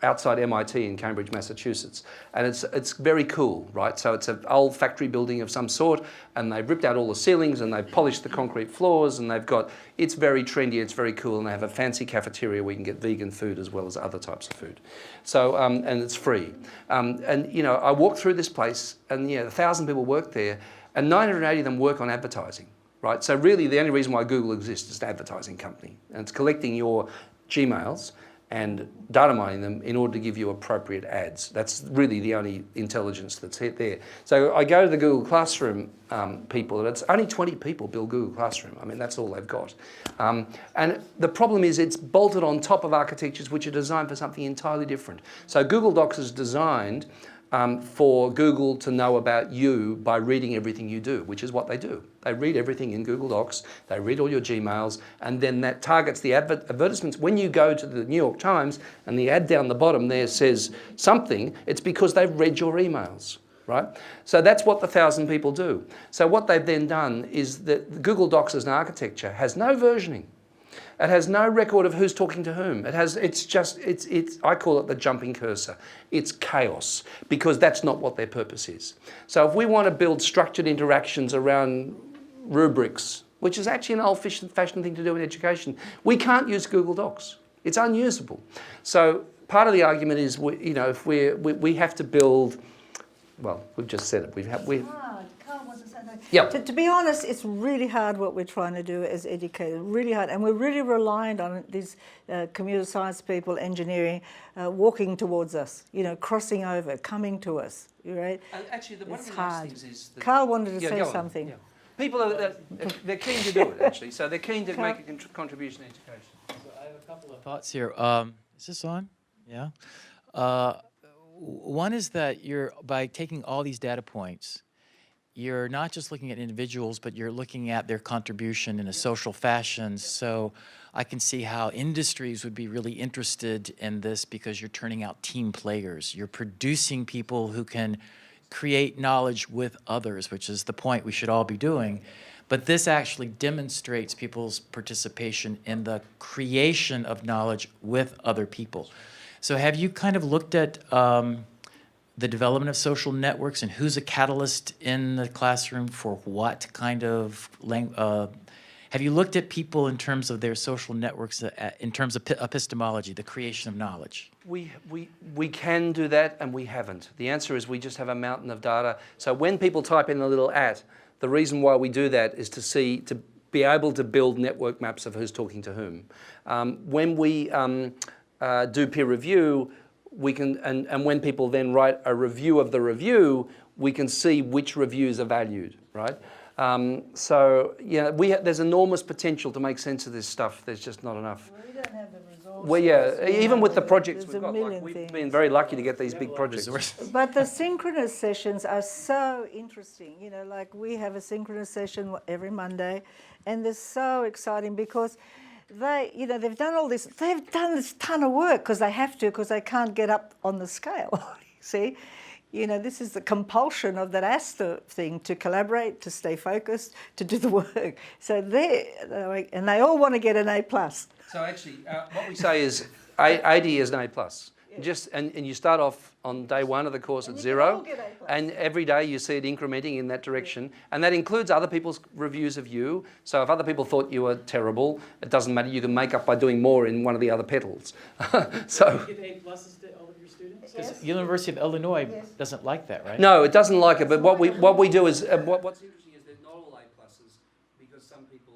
outside MIT in Cambridge, Massachusetts. And it's very cool, right? So it's an old factory building of some sort, and they've ripped out all the ceilings and they've polished the concrete floors, and it's very trendy, it's very cool, and they have a fancy cafeteria where you can get vegan food as well as other types of food. So, and it's free. And, you know, I walked through this place, and, 1,000 people work there, and 980 of them work on advertising, right? So really, the only reason why Google exists is an advertising company, and it's collecting your Gmails and data mining them in order to give you appropriate ads. That's really the only intelligence that's there. So I go to the Google Classroom people, and it's only 20 people build Google Classroom. I mean, that's all they've got. And the problem is it's bolted on top of architectures which are designed for something entirely different. So Google Docs is designed for Google to know about you by reading everything you do, which is what they do. They read everything in Google Docs, they read all your Gmails, and then that targets the advertisements. When you go to the New York Times and the ad down the bottom there says something, it's because they've read your emails, right? So that's what the 1,000 people do. So what they've then done is that Google Docs as an architecture has no versioning. It has no record of who's talking to whom. I call it the jumping cursor. It's chaos, because that's not what their purpose is. So if we want to build structured interactions around rubrics, which is actually an old-fashioned thing to do in education, we can't use Google Docs. It's unusable. So part of the argument is, if we have to build, well, we've just said it.
Carl wants to say something.
Yeah.
To be honest, it's really hard what we're trying to do as educators, really hard. And we're really reliant on these computer science people, engineering, walking towards us, crossing over, coming to us, right?
Actually, one of the
hard.
nice things is that
Carl wanted to
Yeah,
say
go on.
something.
Yeah. People they're keen to do it, actually. So they're keen to make a contribution to education.
So I have a couple of thoughts here. Is this on? Yeah. One is that by taking all these data points, you're not just looking at individuals, but you're looking at their contribution in a social fashion. So I can see how industries would be really interested in this, because you're turning out team players. You're producing people who can create knowledge with others, which is the point we should all be doing. But this actually demonstrates people's participation in the creation of knowledge with other people. So have you kind of looked at the development of social networks and who's a catalyst in the classroom for what kind of have you looked at people in terms of their social networks, in terms of epistemology, the creation of knowledge?
We can do that, and we haven't. The answer is we just have a mountain of data. So when people type in a little @ the reason why we do that is to be able to build network maps of who's talking to whom. When we do peer review, we can, and when people then write a review of the review, we can see which reviews are valued, right? There's enormous potential to make sense of this stuff. There's just not enough.
We don't have the resources.
Well, even with the projects
There's
we've got, we've
things.
been very lucky to get these big projects.
But the synchronous sessions are so interesting. Like we have a synchronous session every Monday, and they're so exciting because they've done all this. They've done this ton of work because they have to, because they can't get up on the scale. See, this is the compulsion of that ASTA thing, to collaborate, to stay focused, to do the work. So and they all want to get an A+.
So actually, what we say is 80 is an A+. And you start off on day one of the course at 0, and every day you see it incrementing in that direction, and that includes other people's reviews of you. So if other people thought you were terrible, it doesn't matter, you can make up by doing more in one of the other petals. So
you give A+ to all of your students? Because University of Illinois doesn't like that, right?
No, it doesn't like it, but what we do is, what's interesting is that not all A+, because some people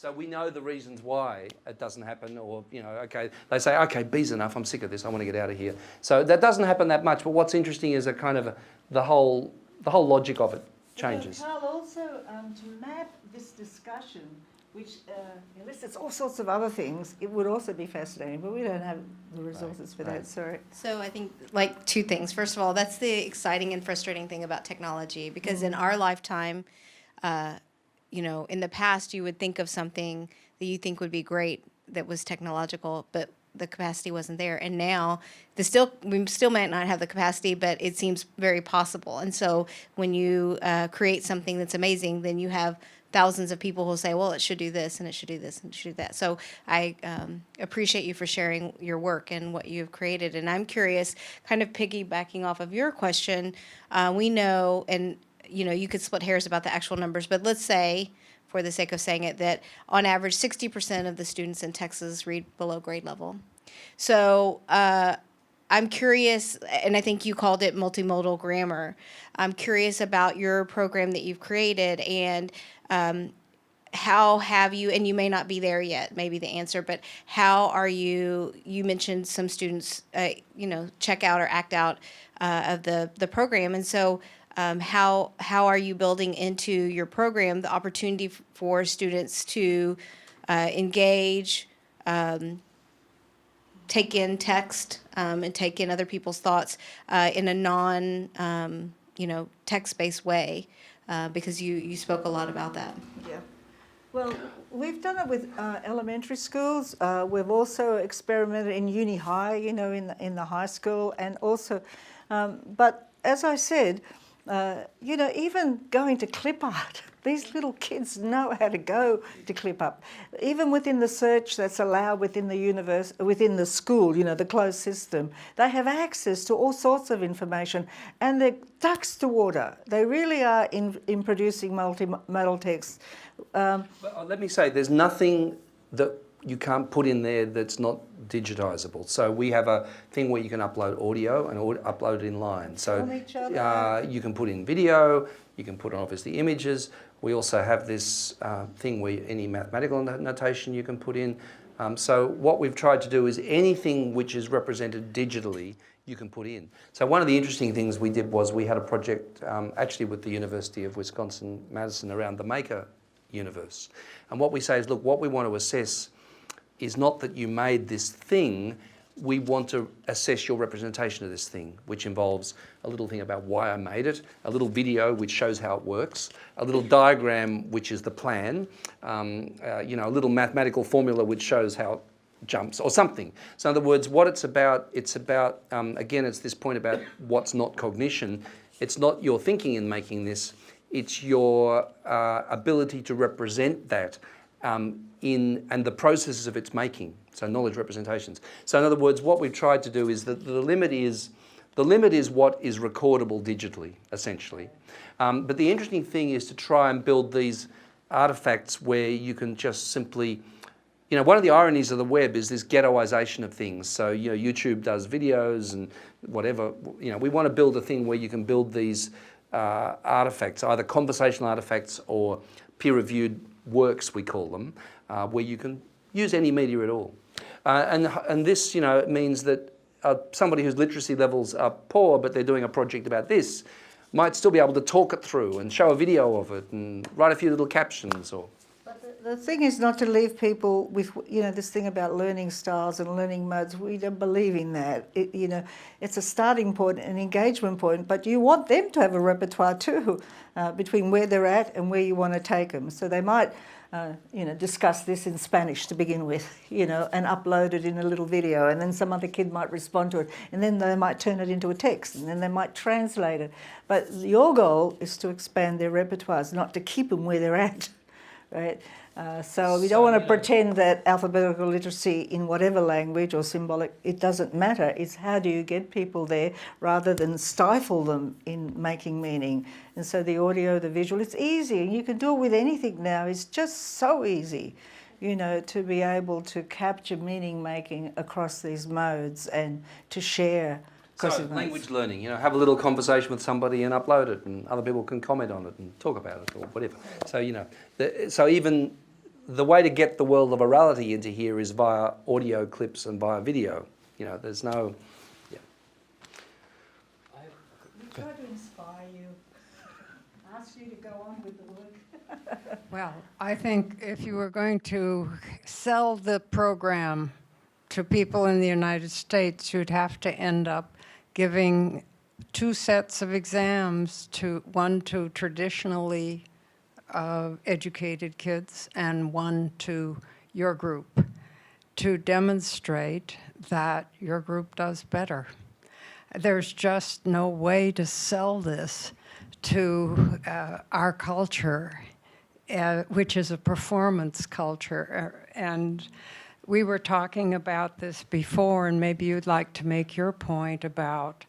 So we know the reasons why it doesn't happen, or, you know, okay, they say, okay, B's enough, I'm sick of this, I want to get out of here. So that doesn't happen that much, but what's interesting is the whole logic of it changes.
So COERLL also, to map this discussion, which elicits all sorts of other things, it would also be fascinating, but we don't have the resources for that, sorry.
So I think like two things. First of all, that's the exciting and frustrating thing about technology, because in our lifetime, you know, in the past you would think of something that you think would be great that was technological, but the capacity wasn't there. And now we still might not have the capacity, but it seems very possible. And so when you create something that's amazing, then you have thousands of people who say, well, it should do this, and it should do this, and it should do that. So I appreciate you for sharing your work and what you've created. And I'm curious, kind of piggybacking off of your question, we know, and you know, you could split hairs about the actual numbers, but let's say, for the sake of saying it, that on average 60% of the students in Texas read below grade level. So I'm curious, and I think you called it multimodal grammar. I'm curious about your program that you've created, and how have you, and you may not be there yet, maybe the answer, but how are you mentioned some students, you know, check out or act out of the program. And so how are you building into your program the opportunity for students to engage, take in text, and take in other people's thoughts in a non, you know, text-based way, because you spoke a lot about that.
Yeah. Well, we've done it with elementary schools. We've also experimented in uni high, you know, in the high school, and also, but as I said, you know, even going to clip art, these little kids know how to go to clip up. Even within the search that's allowed within the within the school, you know, the closed system, they have access to all sorts of information, and they're ducks to water. They really are in producing multimodal text.
Let me say, there's nothing that you can't put in there that's not digitizable. So we have a thing where you can upload audio and upload it in line. So you can put in video, you can put on obviously images. We also have this thing where any mathematical notation you can put in. So what we've tried to do is anything which is represented digitally, you can put in. So one of the interesting things we did was we had a project actually with the University of Wisconsin-Madison around the Maker universe. And what we say is, look, what we want to assess is not that you made this thing, we want to assess your representation of this thing, which involves a little thing about why I made it, a little video which shows how it works, a little diagram which is the plan, you know, a little mathematical formula which shows how it jumps, or something. So in other words, what it's about, again, it's this point about what's not cognition. It's not your thinking in making this, it's your ability to represent that and the processes of its making, so knowledge representations. So in other words, what we've tried to do is that the limit is what is recordable digitally, essentially. But the interesting thing is to try and build these artifacts where you can just simply, you know, one of the ironies of the web is this ghettoization of things. So, you know, YouTube does videos and whatever, you know, we want to build a thing where you can build these artifacts, either conversational artifacts or peer-reviewed works, we call them, where you can use any media at all. And this, you know, means that somebody whose literacy levels are poor, but they're doing a project about this, might still be able to talk it through and show a video of it and write a few little captions. Or.
But the thing is not to leave people with, you know, this thing about learning styles and learning modes. We don't believe in that. You know, it's a starting point, an engagement point, but you want them to have a repertoire too, between where they're at and where you want to take them. So they might, you know, discuss this in Spanish to begin with, you know, and upload it in a little video, and then some other kid might respond to it, and then they might turn it into a text, and then they might translate it. But your goal is to expand their repertoires, not to keep them where they're at, right? So we don't want to pretend that alphabetical literacy in whatever language or symbolic, it doesn't matter. It's how do you get people there rather than stifle them in making meaning. And so the audio, the visual, it's easy. You can do it with anything now. It's just so easy, you know, to be able to capture meaning making across these modes and to share.
So language learning, you know, have a little conversation with somebody and upload it, and other people can comment on it and talk about it or whatever. So, you know, so even the way to get the world of orality into here is via audio clips and via video. You know, there's no... Yeah.
We try to inspire you, ask you to go on with the work.
Well, I think if you were going to sell the program to people in the United States, you'd have to end up giving 2 sets of exams, one to traditionally educated kids and one to your group, to demonstrate that your group does better. There's just no way to sell this to our culture, which is a performance culture. And we were talking about this before, and maybe you'd like to make your point about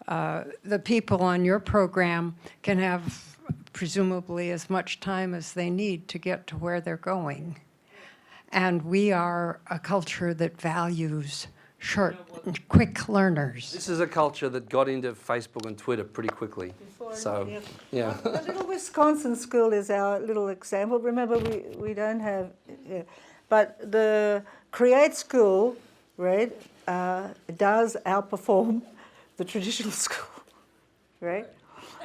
the people on your program can have presumably as much time as they need to get to where they're going. And we are a culture that values short, quick learners.
This is a culture that got into Facebook and Twitter pretty quickly. So, yeah.
The little Wisconsin school is our little example. Remember, we don't have... but the Create School, right, does outperform the traditional school, right?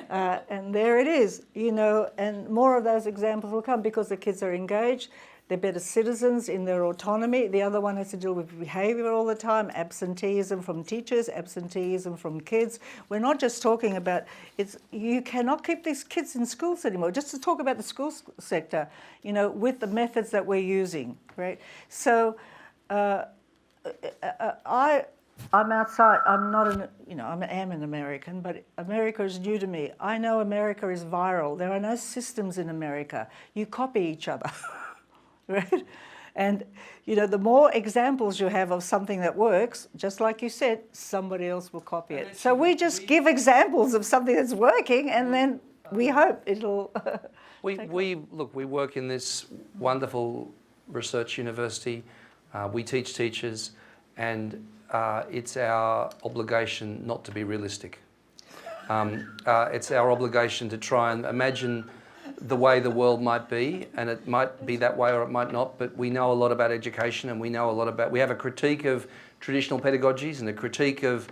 And there it is, you know, and more of those examples will come because the kids are engaged, they're better citizens in their autonomy. The other one has to deal with behaviour all the time, absenteeism from teachers, absenteeism from kids. We're not just talking about, you cannot keep these kids in schools anymore, just to talk about the school sector, you know, with the methods that we're using, right? So I'm outside, I'm not an, you know, I am an American, but America is new to me. I know America is viral. There are no systems in America. You copy each other, right? And, you know, the more examples you have of something that works, just like you said, somebody else will copy it. So we just give examples of something that's working, and then we hope it'll...
We work in this wonderful research university. We teach teachers, and it's our obligation not to be realistic. It's our obligation to try and imagine the way the world might be, and it might be that way or it might not, but we know a lot about education, and we know a lot about... We have a critique of traditional pedagogies and a critique of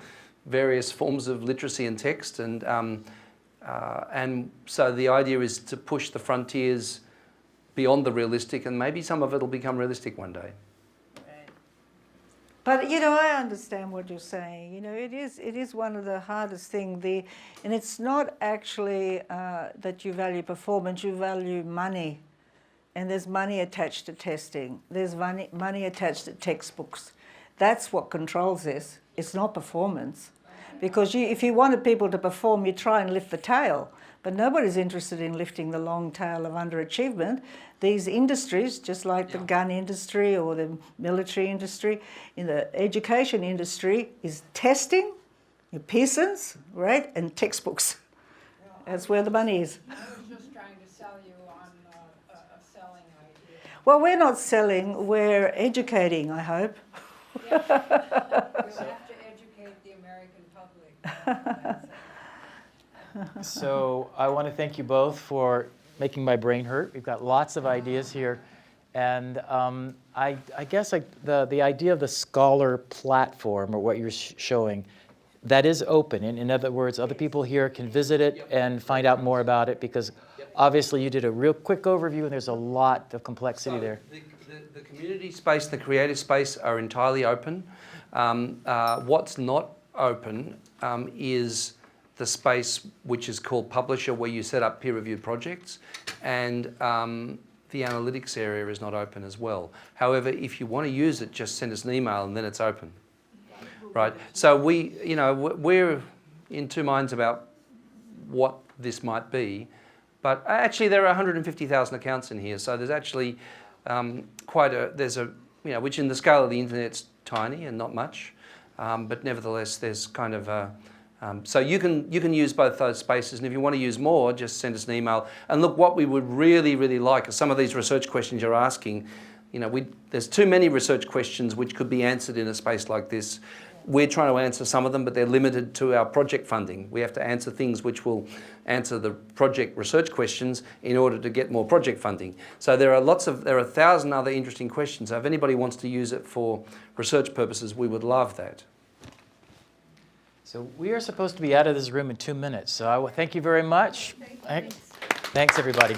various forms of literacy and text, and so the idea is to push the frontiers beyond the realistic, and maybe some of it will become realistic one day.
But, you know, I understand what you're saying. You know, it is one of the hardest things. And it's not actually that you value performance, you value money. And there's money attached to testing. There's money attached to textbooks. That's what controls this. It's not performance. Because if you wanted people to perform, you try and lift the tail. But nobody's interested in lifting the long tail of underachievement. These industries, just like the gun industry or the military industry, in the education industry, is testing, your Pearsons, right, and textbooks. That's where the money is.
I was just trying to sell you on a selling idea.
Well, we're not selling, we're educating, I hope.
Yeah. You'll have to educate the American public.
So I want to thank you both for making my brain hurt. We've got lots of ideas here. And I guess the idea of the scholar platform, or what you're showing, that is open. In other words, other people here can visit it and find out more about it, because obviously you did a real quick overview and there's a lot of complexity there.
The community space, the creative space are entirely open. What's not open is the space which is called Publisher, where you set up peer-reviewed projects, and the analytics area is not open as well. However, if you want to use it, just send us an email and then it's open. Right? So we're in two minds about what this might be, but actually there are 150,000 accounts in here, so there's actually which in the scale of the internet's tiny and not much, but nevertheless there's kind of a... so you can use both those spaces, and if you want to use more, just send us an email. And look, what we would really, really like are some of these research questions you're asking. You know, there's too many research questions which could be answered in a space like this. we're trying to answer some of them, but they're limited to our project funding. We have to answer things which will answer the project research questions in order to get more project funding. So there are 1,000 other interesting questions. So if anybody wants to use it for research purposes, we would love that.
So we are supposed to be out of this room in 2 minutes. So I will thank you very much. Thanks everybody.